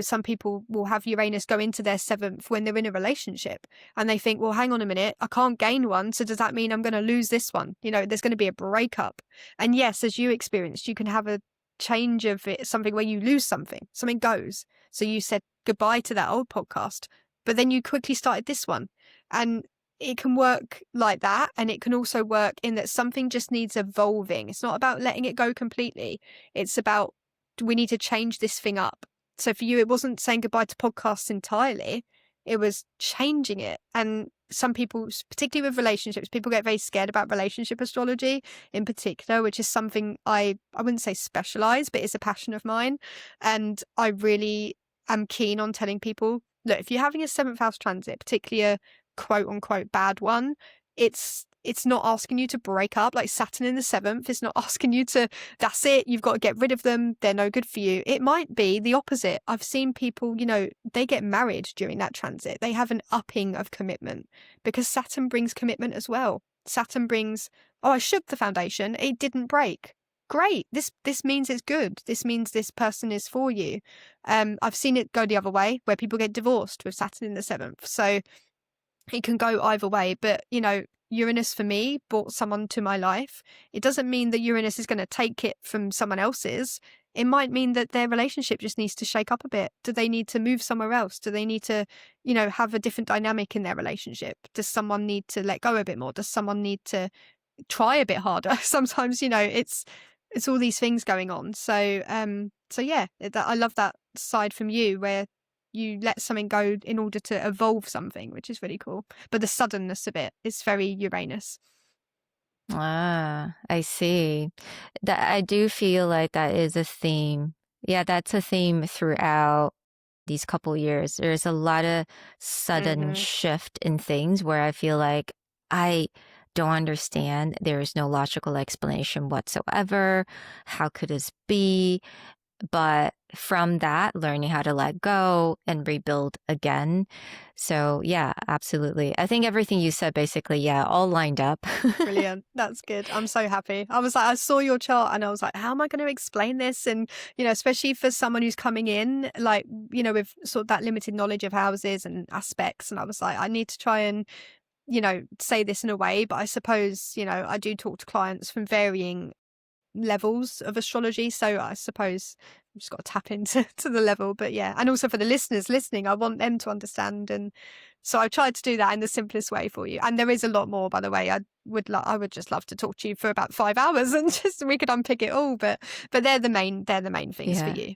Some people will have Uranus go into their 7th when they're in a relationship, and they think, well, hang on a minute, I can't gain one. So does that mean I'm going to lose this one? There's going to be a breakup. And yes, as you experienced, you can have a change of it, something where you lose something goes. So you said goodbye to that old podcast, but then you quickly started this one. And it can work like that. And it can also work in that something just needs evolving. It's not about letting it go completely. It's about, we need to change this thing up. So for you, it wasn't saying goodbye to podcasts entirely. It was changing it. And some people, particularly with relationships, people get very scared about relationship astrology in particular, which is something I wouldn't say specialize, but it's a passion of mine. And I really am keen on telling people, look, if you're having a 7th house transit, particularly a quote unquote bad one, it's not asking you to break up. Like Saturn in the 7th, it's not asking you to, that's it, you've got to get rid of them, they're no good for you. It might be the opposite. I've seen people, they get married during that transit. They have an upping of commitment because Saturn brings commitment as well. Saturn brings, oh, I shook the foundation, it didn't break. Great. This means it's good. This means this person is for you. I've seen it go the other way where people get divorced with Saturn in the 7th. So it can go either way. But, Uranus for me brought someone to my life. It doesn't mean that Uranus is going to take it from someone else's. It might mean that their relationship just needs to shake up a bit. Do they need to move somewhere else? Do they need to, have a different dynamic in their relationship? Does someone need to let go a bit more? Does someone need to try a bit harder? Sometimes, it's all these things going on. So yeah, I love that side from you where you let something go in order to evolve something, which is really cool. But the suddenness of it is very Uranus. Ah, I see. That I do feel like that is a theme. Yeah, that's a theme throughout these couple years. There's a lot of sudden shift in things where I feel like I don't understand. There is no logical explanation whatsoever. How could this be? But from that, learning how to let go and rebuild again. So yeah, absolutely. I think everything you said basically, yeah, all lined up. Brilliant. That's good. I'm so happy. I was like, I saw your chart and I was like, how am I going to explain this? And, especially for someone who's coming in, like, with sort of that limited knowledge of houses and aspects. And I was like, I need to try and, say this in a way. But I suppose, I do talk to clients from varying levels of astrology, so I suppose I've just got to tap into the level. But yeah, and also for the listeners listening, I want them to understand, and so I tried to do that in the simplest way for you. And there is a lot more, by the way. I would just love to talk to you for about 5 hours and just we could unpick it all, but they're the main things for you.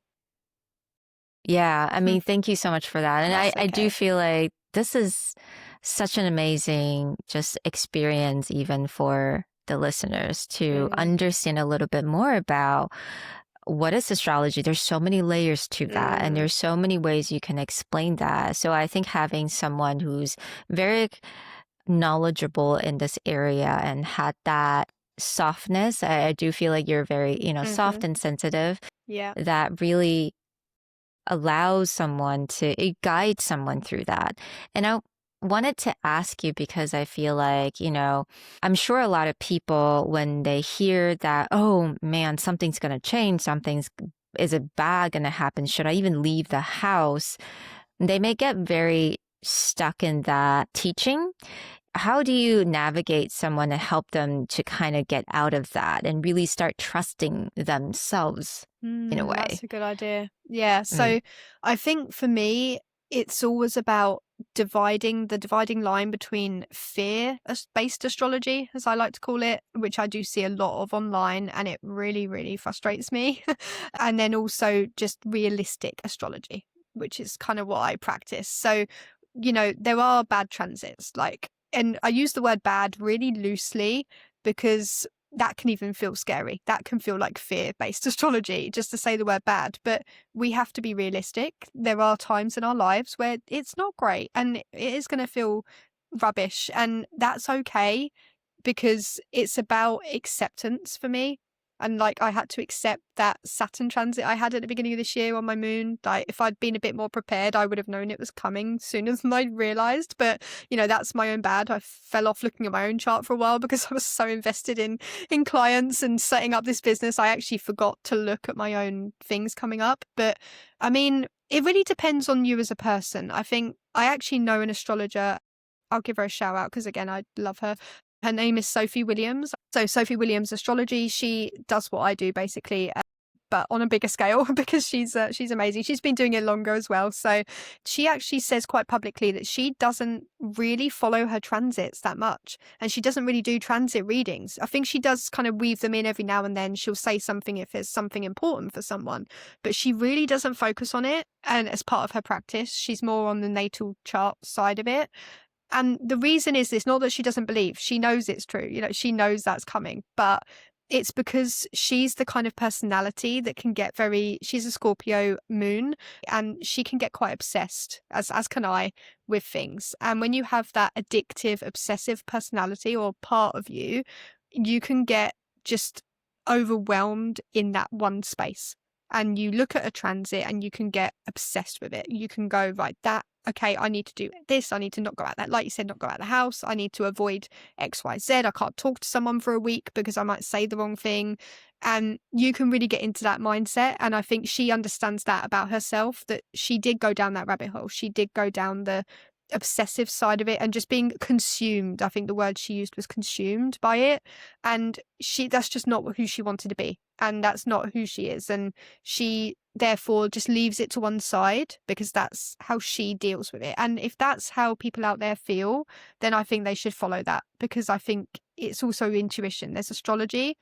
Yeah, I mean, thank you so much for that. And I do feel like this is such an amazing just experience even for the listeners to understand a little bit more about what is astrology. There's so many layers to that, and there's so many ways you can explain that. So I think having someone who's very knowledgeable in this area and had that softness, I do feel like you're very, soft and sensitive. Yeah. That really allows someone to, it guides someone through that. And I wanted to ask you because I feel like, I'm sure a lot of people, when they hear that, oh man, something's going to change, is it bad going to happen? Should I even leave the house? They may get very stuck in that teaching. How do you navigate someone to help them to kind of get out of that and really start trusting themselves in a way? That's a good idea. Yeah. So I think for me, it's always about dividing line between fear-based astrology, as I like to call it, which I do see a lot of online, and it really, really frustrates me. And then also just realistic astrology, which is kind of what I practice. So, there are bad transits, and I use the word bad really loosely because that can even feel scary. That can feel like fear-based astrology, just to say the word bad. But we have to be realistic. There are times in our lives where it's not great and it is going to feel rubbish. And that's okay because it's about acceptance for me. And I had to accept that Saturn transit I had at the beginning of this year on my moon. If I'd been a bit more prepared, I would have known it was coming sooner than I realized. But, that's my own bad. I fell off looking at my own chart for a while because I was so invested in clients and setting up this business. I actually forgot to look at my own things coming up. But I mean, it really depends on you as a person. I think I actually know an astrologer. I'll give her a shout out because, again, I love her. Her name is Sophie Williams. So Sophie Williams Astrology, she does what I do basically, but on a bigger scale because she's amazing. She's been doing it longer as well. So she actually says quite publicly that she doesn't really follow her transits that much, and she doesn't really do transit readings. I think she does kind of weave them in every now and then. She'll say something if it's something important for someone, but she really doesn't focus on it. And as part of her practice, she's more on the natal chart side of it. And the reason is this, not that she doesn't believe, she knows it's true, she knows that's coming, but it's because she's the kind of personality that can get she's a Scorpio moon, and she can get quite obsessed, as can I, with things. And when you have that addictive, obsessive personality or part of you, you can get just overwhelmed in that one space. And you look at a transit and you can get obsessed with it. You can go, right, okay, I need to do this. I need to not go out that. Like you said, not go out the house. I need to avoid X, Y, Z. I can't talk to someone for a week because I might say the wrong thing. And you can really get into that mindset. And I think she understands that about herself, that she did go down that rabbit hole. She did go down the obsessive side of it and just being consumed. I think the word she used was consumed by it. And that's just not who she wanted to be. And that's not who she is. And she therefore just leaves it to one side because that's how she deals with it. And if that's how people out there feel, then I think they should follow that, because I think it's also intuition. There's astrology,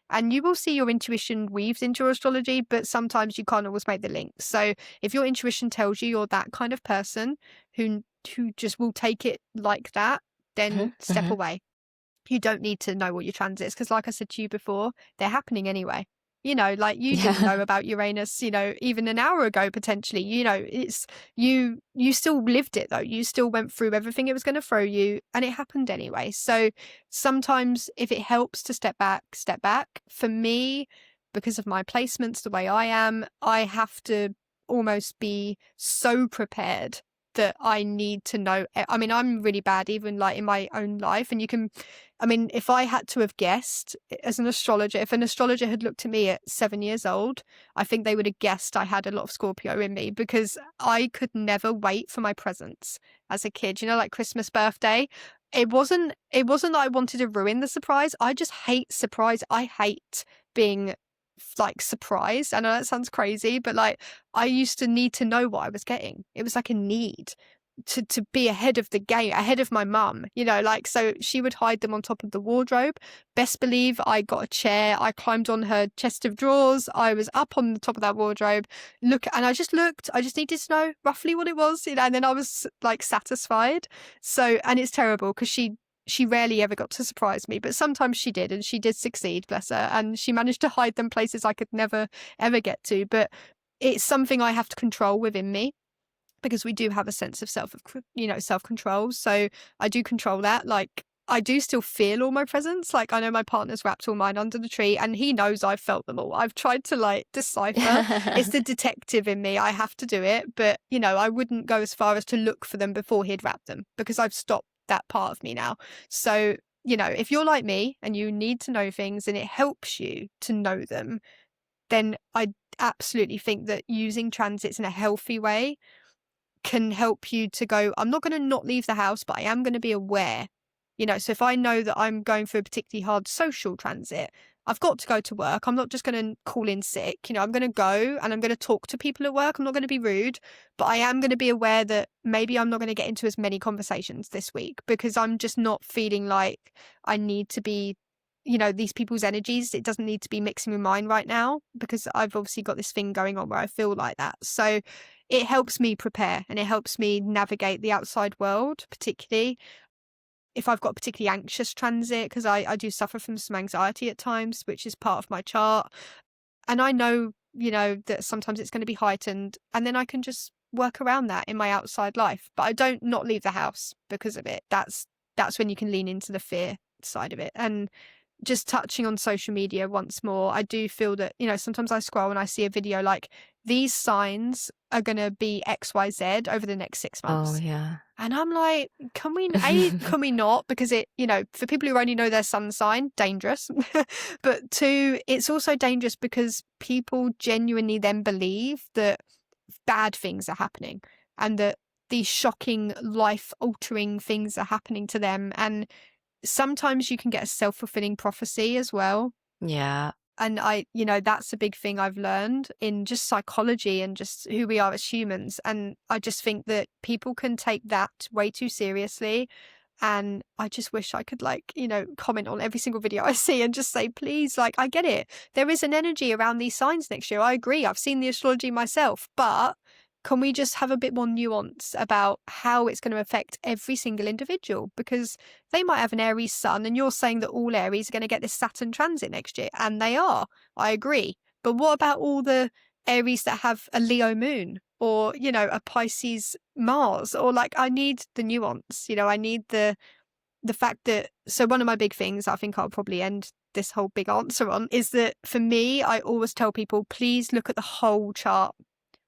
and you will see your intuition weaves into your astrology, but sometimes you can't always make the link. So if your intuition tells you you're that kind of person who just will take it like that, then step away. You don't need to know what your transits, because like I said to you before, they're happening anyway. Like you didn't know about Uranus, even an hour ago, potentially. It's you still lived it though. You still went through everything it was going to throw you, and it happened anyway. So sometimes if it helps to step back. For me, because of my placements, the way I am, I have to almost be so prepared that I need to know. I mean, I'm really bad, even like in my own life. And if I had to have guessed as an astrologer, if an astrologer had looked at me at 7 years old, I think they would have guessed I had a lot of Scorpio in me, because I could never wait for my presents as a kid. Like Christmas, birthday. It wasn't that I wanted to ruin the surprise. I just hate surprise. I hate being like surprised. I know that sounds crazy, but like I used to need to know what I was getting. It was like a need to be ahead of the game, ahead of my mum, so she would hide them on top of the wardrobe. Best believe I got a chair, I climbed on her chest of drawers, I was up on the top of that wardrobe, and I just needed to know roughly what it was, and then I was like satisfied. So, and it's terrible because she rarely ever got to surprise me, but sometimes she did, and she did succeed, bless her, and she managed to hide them places I could never ever get to. But it's something I have to control within me, because we do have a sense of self-control. So I do control that. Like I do still feel all my presents. Like I know my partner's wrapped all mine under the tree, and he knows I've felt them all. I've tried to like decipher. It's the detective in me. I have to do it. But I wouldn't go as far as to look for them before he'd wrap them, because I've stopped that part of me now. So, if you're like me and you need to know things and it helps you to know them, then I absolutely think that using transits in a healthy way can help you to go, I'm not going to not leave the house, but I am going to be aware. So if I know that I'm going through a particularly hard social transit, I've got to go to work. I'm not just going to call in sick. I'm going to go and I'm going to talk to people at work. I'm not going to be rude, but I am going to be aware that maybe I'm not going to get into as many conversations this week, because I'm just not feeling like I need to be, these people's energies. It doesn't need to be mixing with mine right now, because I've obviously got this thing going on where I feel like that. So it helps me prepare, and it helps me navigate the outside world, particularly if I've got a particularly anxious transit, because I do suffer from some anxiety at times, which is part of my chart. And I know, that sometimes it's going to be heightened, and then I can just work around that in my outside life. But I don't not leave the house because of it. That's when you can lean into the fear side of it. And just touching on social media once more, I do feel that, sometimes I scroll and I see a video like, these signs are going to be XYZ over the next 6 months. Oh, yeah. And I'm like, can we not? Because it, for people who only know their sun sign, dangerous. But 2, it's also dangerous because people genuinely then believe that bad things are happening, and that these shocking, life-altering things are happening to them. And sometimes you can get a self-fulfilling prophecy as well. Yeah. And that's a big thing I've learned in just psychology and just who we are as humans. And I just think that people can take that way too seriously. And I just wish I could comment on every single video I see and just say, please, I get it. There is an energy around these signs next year. I agree. I've seen the astrology myself, but can we just have a bit more nuance about how it's going to affect every single individual? Because they might have an Aries sun and you're saying that all Aries are going to get this Saturn transit next year. And they are. I agree. But what about all the Aries that have a Leo moon or, a Pisces Mars? Or I need the nuance, I need the fact that, so one of my big things I think I'll probably end this whole big answer on is that for me, I always tell people, please look at the whole chart.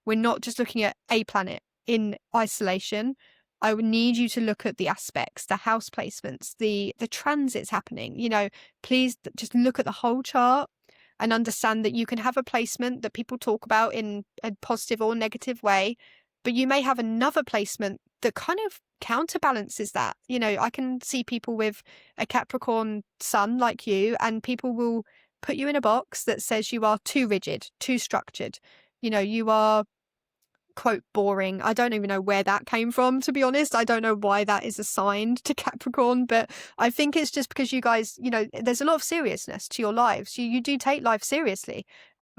We're not just looking at a planet in isolation. I would need you to look at the aspects, the house placements, the transits happening. Please just look at the whole chart and understand that you can have a placement that people talk about in a positive or negative way, but you may have another placement that kind of counterbalances that. I can see people with a Capricorn sun like you, and people will put you in a box that says you are too rigid, too structured. You are, quote, boring. I don't even know where that came from, to be honest. I don't know why that is assigned to Capricorn, but I think it's just because you guys, there's a lot of seriousness to your lives. You do take life seriously.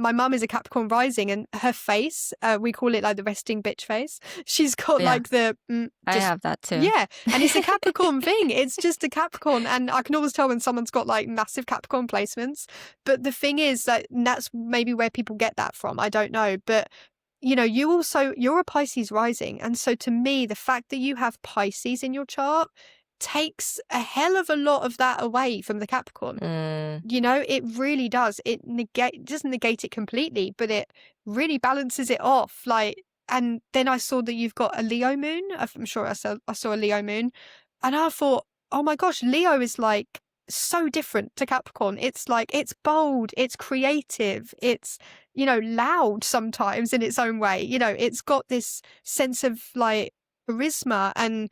My mum is a Capricorn rising, and her face, we call it the resting bitch face. She's got I have that too. Yeah, and it's a Capricorn thing. It's just a Capricorn, and I can always tell when someone's got massive Capricorn placements. But the thing is that's maybe where people get that from. I don't know, but you're a Pisces rising. And so to me, the fact that you have Pisces in your chart takes a hell of a lot of that away from the Capricorn. It really does. It doesn't negate it completely, but it really balances it off. And then I saw that you've got a Leo moon. I'm sure I saw a Leo moon. And I thought, oh my gosh, Leo is so different to Capricorn. It's it's bold, it's creative, it's, loud sometimes in its own way. It's got this sense of charisma and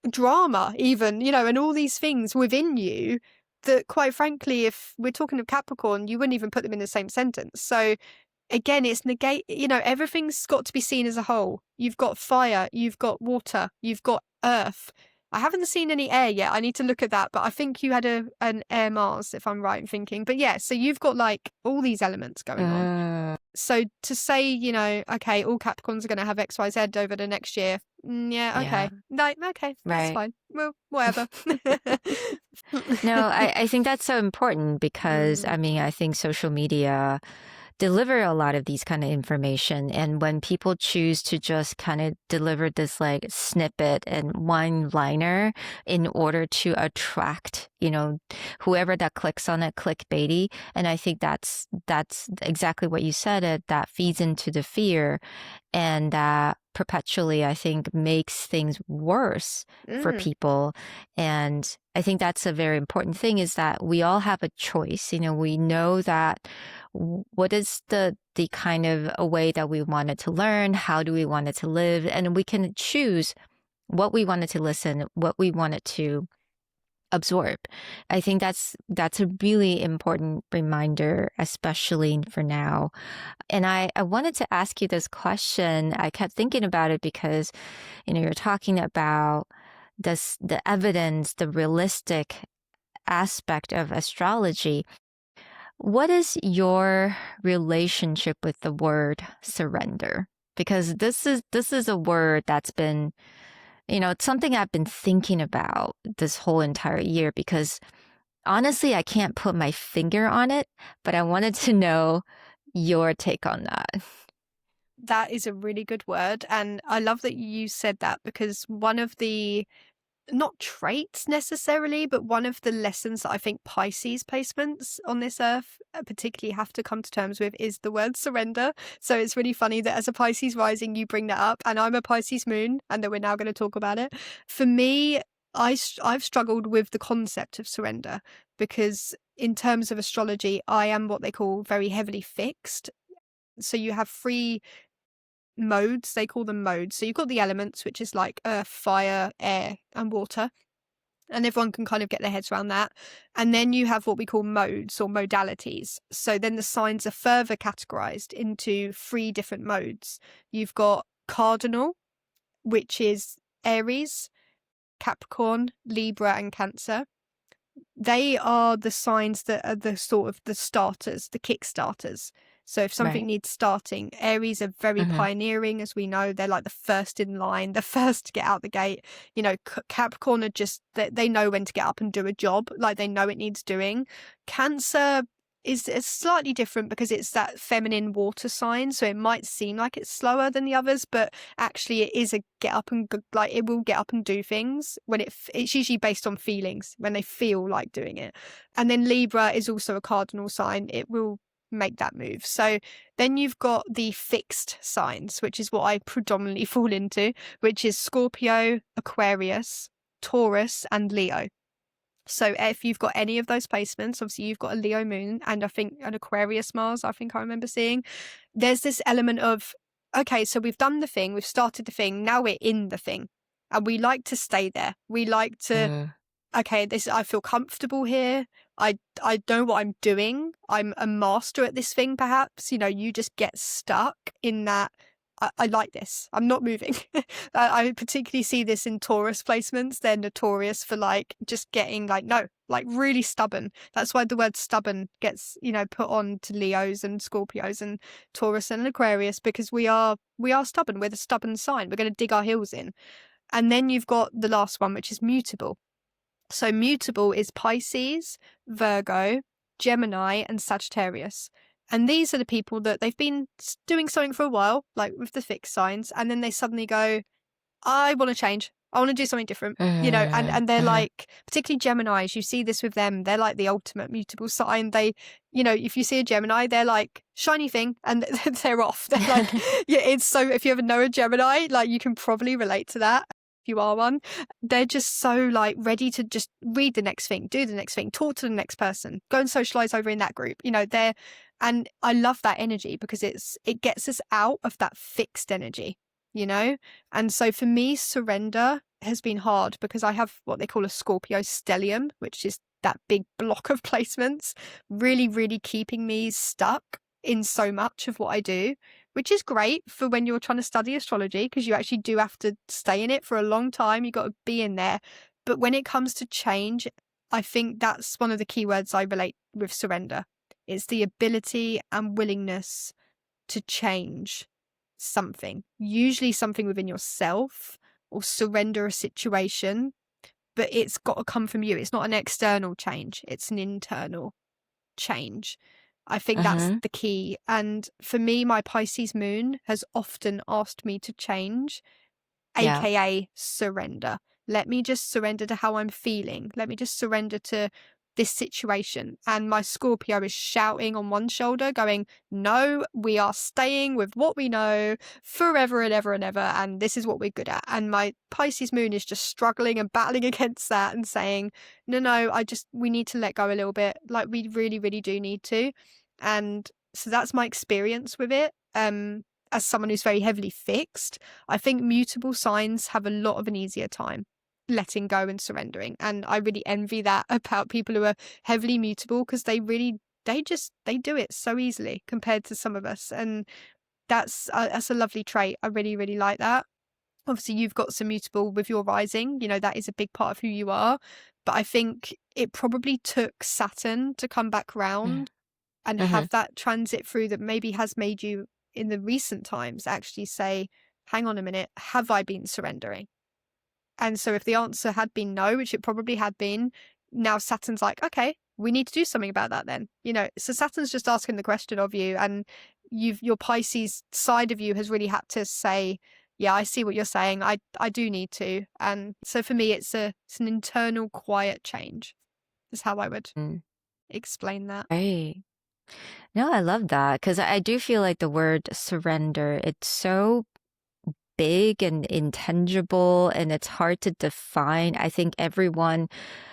drama even, and all these things within you that, quite frankly, if we're talking of Capricorn, you wouldn't even put them in the same sentence. So again, it's everything's got to be seen as a whole. You've got fire, you've got water, you've got earth. I haven't seen any air yet. I need to look at that, but I think you had an air Mars, if I'm right in thinking. But yeah, so you've got all these elements going on. So to say, okay, all Capricorns are going to have X, Y, Z over the next year. Yeah, okay. Okay, that's fine. Well, whatever. No, I think that's so important because, I think social media deliver a lot of these kind of information. And when people choose to just kind of deliver this snippet and one liner in order to attract, whoever that clicks on it, clickbaity. And I think that's exactly what you said, that feeds into the fear, and that perpetually, I think, makes things worse for people. And I think that's a very important thing, is that we all have a choice. We know that what is the kind of a way that we wanted to learn, how do we want it to live, and we can choose what we wanted to listen, what we wanted to absorb. I think that's a really important reminder, especially for now. And I wanted to ask you this question. I kept thinking about it because, you're talking about the evidence, the realistic aspect of astrology. What is your relationship with the word surrender? Because this is a word that's been, it's something I've been thinking about this whole entire year, because honestly, I can't put my finger on it, but I wanted to know your take on that. That is a really good word. And I love that you said that, because one of the, not traits necessarily, but one of the lessons that I think Pisces placements on this earth particularly have to come to terms with is the word surrender. So it's really funny that as a Pisces rising, you bring that up, and I'm a Pisces moon, and that we're now going to talk about it. For me, I've struggled with the concept of surrender, because in terms of astrology, I am what they call very heavily fixed. So you have three modes, they call them modes. So you've got the elements, which is earth, fire, air, and water. And everyone can kind of get their heads around that. And then you have what we call modes or modalities. So then the signs are further categorized into 3 different modes. You've got cardinal, which is Aries, Capricorn, Libra, and Cancer. They are the signs that are the sort of the starters, the kickstarters. So if something Right. needs starting, Aries are very Mm-hmm. pioneering, as we know. They're like the first in line, the first to get out the gate. You know, Capricorn are just, they know when to get up and do a job. Like they know it needs doing. Cancer is slightly different because it's that feminine water sign. So it might seem like it's slower than the others, but actually it is a get up and like it will get up and do things when it's usually based on feelings, when they feel like doing it. And then Libra is also a cardinal sign. It will make that move. So then you've got the fixed signs, which is what I predominantly fall into, which is Scorpio, Aquarius, Taurus, and Leo. So if you've got any of those placements, obviously you've got a Leo moon and I think an Aquarius Mars, I think I remember seeing, there's this element of, okay, so we've done the thing, we've started the thing, now we're in the thing. And we like to stay there. We like to, okay, I feel comfortable here. I know what I'm doing. I'm a master at this thing, perhaps. You know, you just get stuck in that. I like this. I'm not moving. I particularly see this in Taurus placements. They're notorious for like just getting like, no, like really stubborn. That's why the word stubborn gets, you know, put on to Leos and Scorpios and Taurus and Aquarius, because we are stubborn. We're the stubborn sign. We're going to dig our heels in. And then you've got the last one, which is mutable. So mutable is Pisces, Virgo, Gemini, and Sagittarius. And these are the people that they've been doing something for a while, like with the fixed signs, and then they suddenly go, I want to change. I want to do something different, you know, and they're like, particularly Geminis, you see this with them. They're like the ultimate mutable sign. They, you know, if you see a Gemini, they're like shiny thing and they're off. They're like, yeah, it's so, if you ever know a Gemini, like you can probably relate to that. If you are one, they're just so like ready to just read the next thing, do the next thing, talk to the next person, go and socialize over in that group. You know, and I love that energy because it gets us out of that fixed energy, you know? And so for me, surrender has been hard because I have what they call a Scorpio stellium, which is that big block of placements, really, really keeping me stuck in so much of what I do, which is great for when you're trying to study astrology because you actually do have to stay in it for a long time. You've got to be in there. But when it comes to change, I think that's one of the key words I relate with surrender. It's the ability and willingness to change something, usually something within yourself, or surrender a situation, but it's got to come from you. It's not an external change, it's an internal change. I think that's the key. And for me, my Pisces moon has often asked me to change, Yeah. aka surrender. Let me just surrender to how I'm feeling. Let me just surrender to this situation. And my Scorpio is shouting on one shoulder, going, no, we are staying with what we know forever and ever and ever. And this is what we're good at. And my Pisces moon is just struggling and battling against that and saying, no, we need to let go a little bit. Like we really, really do need to. And so that's my experience with it. As someone who's very heavily fixed, I think mutable signs have a lot of an easier time letting go and surrendering. And I really envy that about people who are heavily mutable because they do it so easily compared to some of us. And that's a lovely trait. I really, really like that. Obviously, you've got some mutable with your rising, you know, that is a big part of who you are. But I think it probably took Saturn to come back round and have that transit through that maybe has made you in the recent times actually say, hang on a minute, have I been surrendering? And so if the answer had been no, which it probably had been, now Saturn's like, okay, we need to do something about that then. You know, so Saturn's just asking the question of you, and your Pisces side of you has really had to say, yeah, I see what you're saying. I do need to. And so for me, it's an internal quiet change is how I would explain that. Right. No, I love that because I do feel like the word surrender, it's so big and intangible, and it's hard to define. I think everyone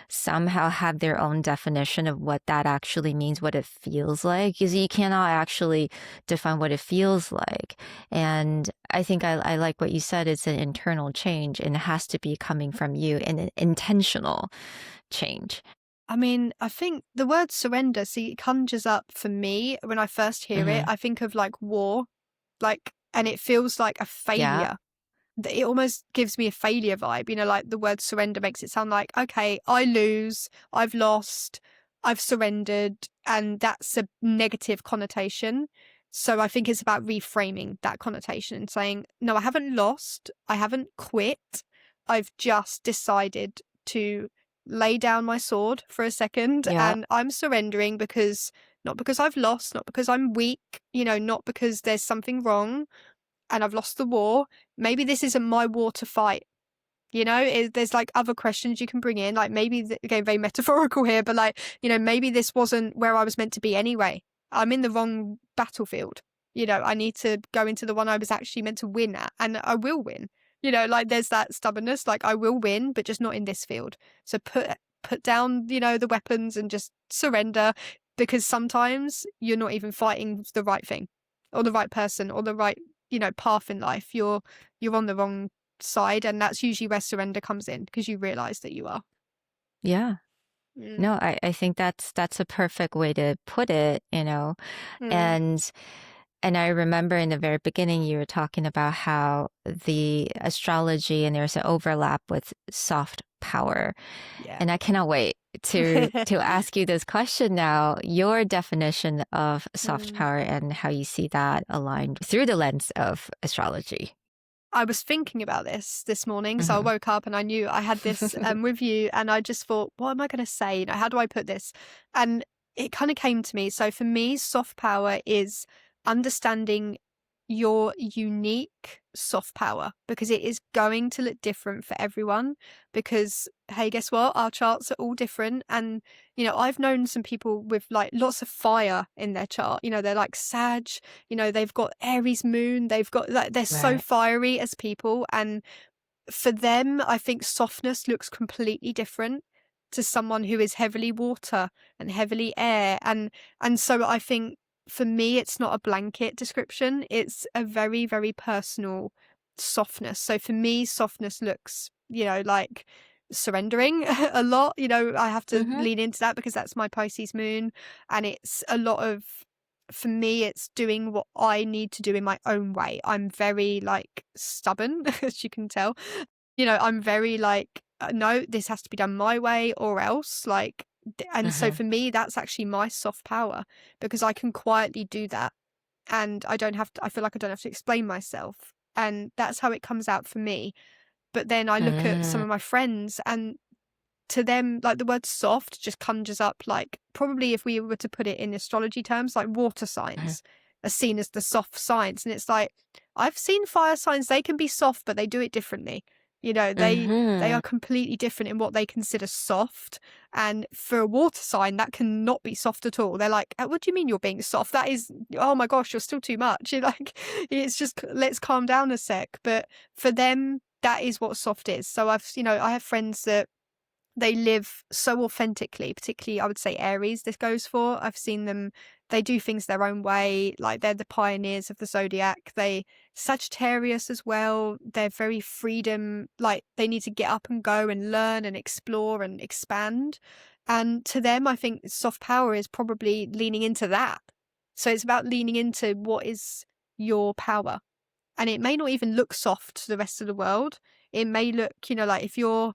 somehow have their own definition of what that actually means, what it feels like, because you cannot actually define what it feels like. And I think I like what you said. It's an internal change, and it has to be coming from you, and an intentional change. I mean, I think the word surrender, see, it conjures up for me when I first hear it. Hmm. I think of like war, like, and it feels like a Yeah. failure. It almost gives me a failure vibe, like the word surrender makes it sound like, okay, I lose, I've lost, I've surrendered, and that's a negative connotation. So I think it's about reframing that connotation and saying, no, I haven't lost, I haven't quit, I've just decided to lay down my sword for a second, Yeah. and I'm surrendering because, not because I've lost, not because I'm weak, not because there's something wrong and I've lost the war. Maybe this isn't my war to fight. There's like other questions you can bring in, like maybe, again, very metaphorical here, but like, maybe this wasn't where I was meant to be anyway. I'm in the wrong battlefield. I need to go into the one I was actually meant to win at, and I will win. Like there's that stubbornness, like I will win, but just not in this field. So put down, the weapons and just surrender, because sometimes you're not even fighting the right thing or the right person or the right, path in life. You're on the wrong side, and that's usually where surrender comes in, because you realize that you are. Yeah. Mm. No, I think that's a perfect way to put it, Mm. and I remember in the very beginning you were talking about how the astrology and there's an overlap with soft power. Yeah. And I cannot wait to ask you this question now, your definition of soft Mm. power and how you see that aligned through the lens of astrology. I was thinking about this morning, so I Hmm. woke up and I knew I had this with you, and I just thought, what am I going to say? How do I put this? And it kind of came to me. So for me, soft power is understanding your unique soft power, because it is going to look different for everyone. Because, hey, guess what? Our charts are all different. And, I've known some people with like lots of fire in their chart. They're like Sag, they've got Aries moon, they've got like, they're so Right. fiery as people. And for them, I think softness looks completely different to someone who is heavily water and heavily air. And so I think for me, it's not a blanket description. It's a very, very personal softness. So for me, softness looks, like surrendering a lot. I have to Hmm. lean into that because that's my Pisces moon. And it's a lot of, for me, it's doing what I need to do in my own way. I'm very like stubborn, as you can tell. I'm very like, no, this has to be done my way or else. Like, and so Hmm. for me, that's actually my soft power, because I can quietly do that. And I don't have to, I feel like I don't have to explain myself. And that's how it comes out for me. But then I look at some Mm. of my friends, and to them, like the word soft just conjures up, like, probably if we were to put it in astrology terms, like water signs are seen as the soft signs. And it's like, I've seen fire signs, they can be soft, but they do it differently. They Hmm. are completely different in what they consider soft. And for a water sign, that cannot be soft at all. They're like, what do you mean you're being soft? That is, oh my gosh, you're still too much. You're like, it's just, let's calm down a sec. But for them, that is what soft is. So I have friends that they live so authentically, particularly I would say Aries this goes for. I've seen them, they do things their own way, like they're the pioneers of the zodiac. They Sagittarius as well, they're very freedom, like they need to get up and go and learn and explore and expand. And to them, I think soft power is probably leaning into that. So it's about leaning into what is your power. And it may not even look soft to the rest of the world. It may look, like if you're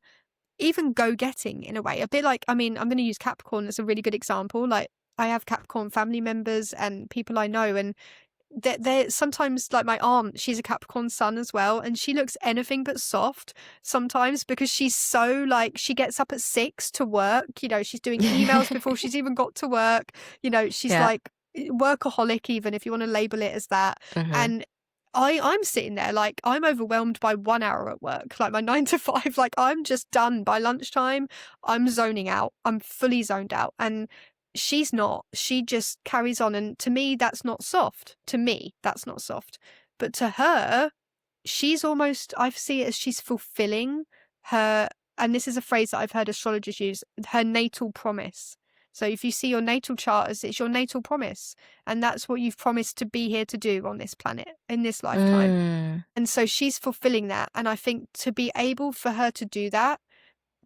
even go-getting in a way, a bit like, I mean, I'm going to use Capricorn as a really good example. Like, I have Capricorn family members and people I know, and they're sometimes, like my aunt, she's a Capricorn sun as well, and she looks anything but soft sometimes, because she's so like, she gets up at 6 to work, she's doing emails before she's even got to work, she's Yeah. like workaholic, even if you want to label it as that. Hmm. And I'm sitting there like, I'm overwhelmed by 1 hour at work, like my 9 to 5, like I'm just done by lunchtime. I'm zoning out. I'm fully zoned out. And she's not. She just carries on. And to me, that's not soft. To me, that's not soft. But to her, she's almost, I see it as she's fulfilling her, and this is a phrase that I've heard astrologers use, her natal promise. So if you see your natal chart as it's your natal promise, and that's what you've promised to be here to do on this planet in this lifetime. Mm. And so she's fulfilling that. And I think to be able for her to do that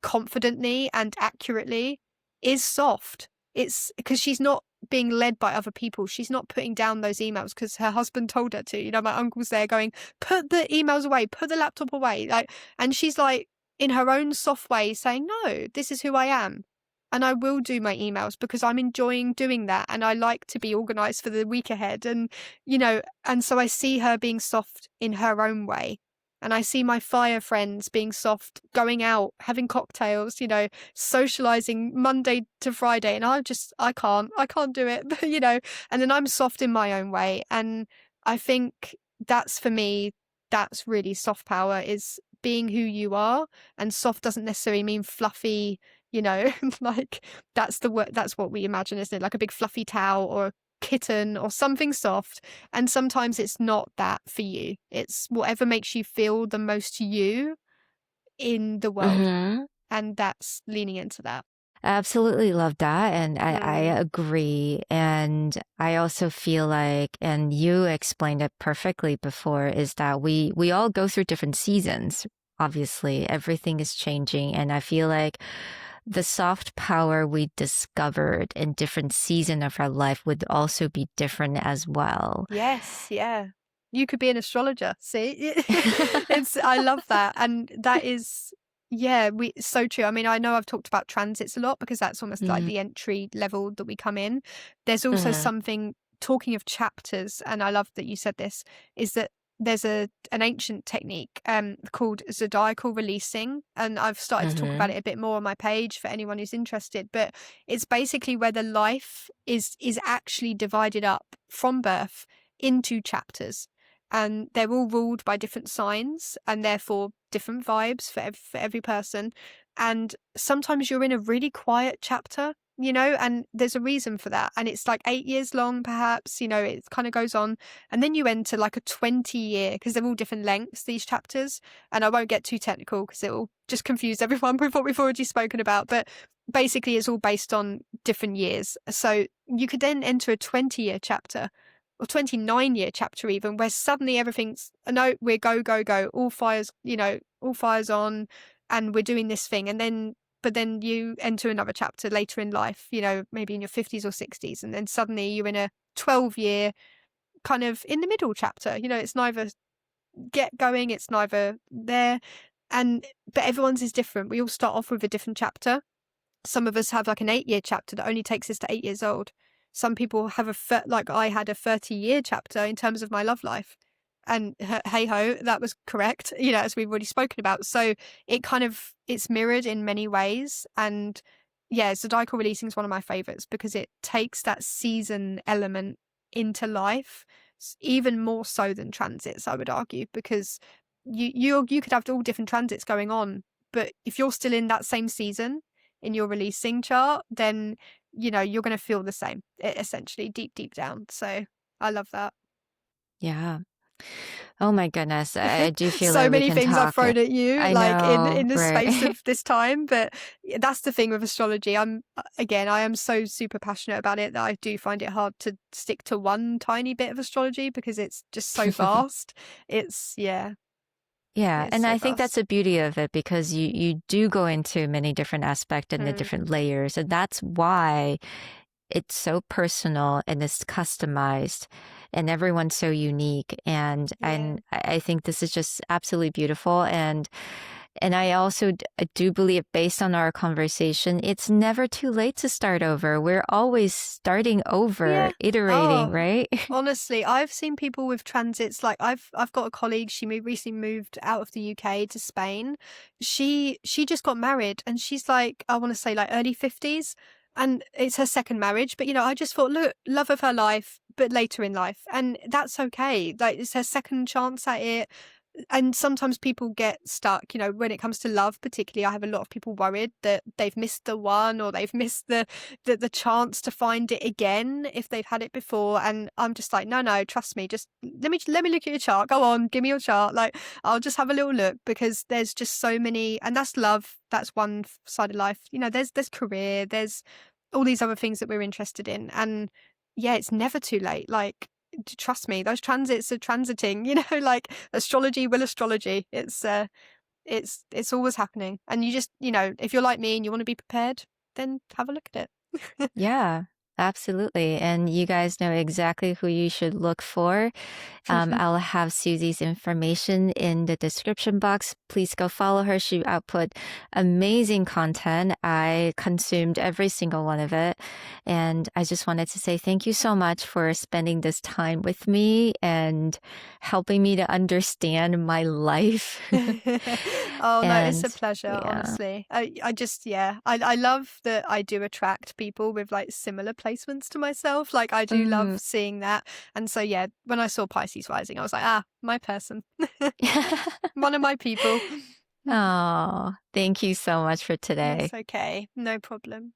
confidently and accurately is soft. It's because she's not being led by other people. She's not putting down those emails because her husband told her to. You know, my uncle's there going, put the emails away, put the laptop away. Like, and she's like, in her own soft way, saying, no, this is who I am. And I will do my emails because I'm enjoying doing that. And I like to be organized for the week ahead. And, you know, and so I see her being soft in her own way. And I see my fire friends being soft, going out, having cocktails, you know, socializing Monday to Friday. And I can't do it, but, you know, and then I'm soft in my own way. And I think that's for me, that's really soft power, is being who you are. And soft doesn't necessarily mean fluffy, you know, like that's the word, that's what we imagine, isn't it? Like a big fluffy towel or a kitten or something soft. And sometimes it's not that for you. It's whatever makes you feel the most you in the world. Mm-hmm. And that's leaning into that. I absolutely love that. And I agree. And I also feel like, and you explained it perfectly before, is that we all go through different seasons. Obviously, everything is changing. And I feel like the soft power we discovered in different seasons of our life would also be different as well. Yes, yeah. You could be an astrologer. See, I love that, and that is, yeah, so true. I mean, I know I've talked about transits a lot because that's almost like the entry level that we come in. There's also something, talking of chapters, and I love that you said this, is that there's an ancient technique called Zodiacal releasing, and I've started to talk about it a bit more on my page for anyone who's interested. But it's basically where the life is actually divided up from birth into chapters, and they're all ruled by different signs and therefore different vibes for every person. And sometimes you're in a really quiet chapter, you know, and there's a reason for that. And it's like 8 years long, perhaps, you know, it kind of goes on. And then you enter like a 20-year, because they're all different lengths, these chapters. And I won't get too technical because it will just confuse everyone with what we've already spoken about. But basically, it's all based on different years. So you could then enter a 20-year chapter or 29-year chapter even, where suddenly everything's, no, we're go, all fires, you know, all fires on, and we're doing this thing. And then, but then you enter another chapter later in life, you know, maybe in your 50s or 60s. And then suddenly you're in a 12-year kind of in the middle chapter. You know, it's neither get going, it's neither there. But everyone's is different. We all start off with a different chapter. Some of us have like an 8-year chapter that only takes us to 8 years old. Some people have like I had a 30-year chapter in terms of my love life. And hey ho, that was correct, you know, as we've already spoken about. So it kind of, it's mirrored in many ways. And yeah, Zodiacal releasing is one of my favorites because it takes that season element into life, even more so than transits, I would argue, because you could have all different transits going on, but if you're still in that same season in your releasing chart, then, you know, you're going to feel the same, essentially, deep down. So I love that. Yeah. Oh my goodness. I do feel so like many we can things talk. I've thrown at you, I like know, in the right? space of this time. But that's the thing with astrology. I am so super passionate about it that I do find it hard to stick to one tiny bit of astrology because it's just so vast. Yeah, And so I think that's vast. the beauty of it, because you do go into many different aspects and the different layers. And that's why it's so personal and it's customized and everyone's so unique. And I think this is just absolutely beautiful. And I also do believe, based on our conversation, it's never too late to start over. We're always starting over, iterating, right? Honestly, I've seen people with transits. Like I've got a colleague. She recently moved out of the UK to Spain. She just got married, and she's like, I want to say like early 50s, and it's her second marriage. But you know, I just thought, look, love of her life, but later in life, and that's okay. Like it's her second chance at it. and sometimes people get stuck, when it comes to love, particularly. I have a lot of people worried that they've missed the one, or they've missed the chance to find it again if they've had it before. And I'm just like, no, trust me. Just let me look at your chart. Go on, give me your chart. Like, I'll just have a little look, because there's just so many, and that's love. That's one side of life. There's career. There's all these other things that we're interested in, and yeah, it's never too late. Like, trust me, those transits are transiting, like astrology will astrology. It's always happening. And you just, if you're like me and you want to be prepared, then have a look at it. Yeah, absolutely. And you guys know exactly who you should look for. I'll have Suzy's information in the description box. Please go follow her. She output amazing content. I consumed every single one of it. And I just wanted to say thank you so much for spending this time with me and helping me to understand my life. Oh, no, it's a And pleasure, yeah. honestly. I just, yeah, I love that I do attract people with like similar placements to myself. Like, I do love seeing that. And so, yeah, when I saw Pisces rising, I was like, my person. One of my people. Oh, thank you so much for today. That's okay. No problem.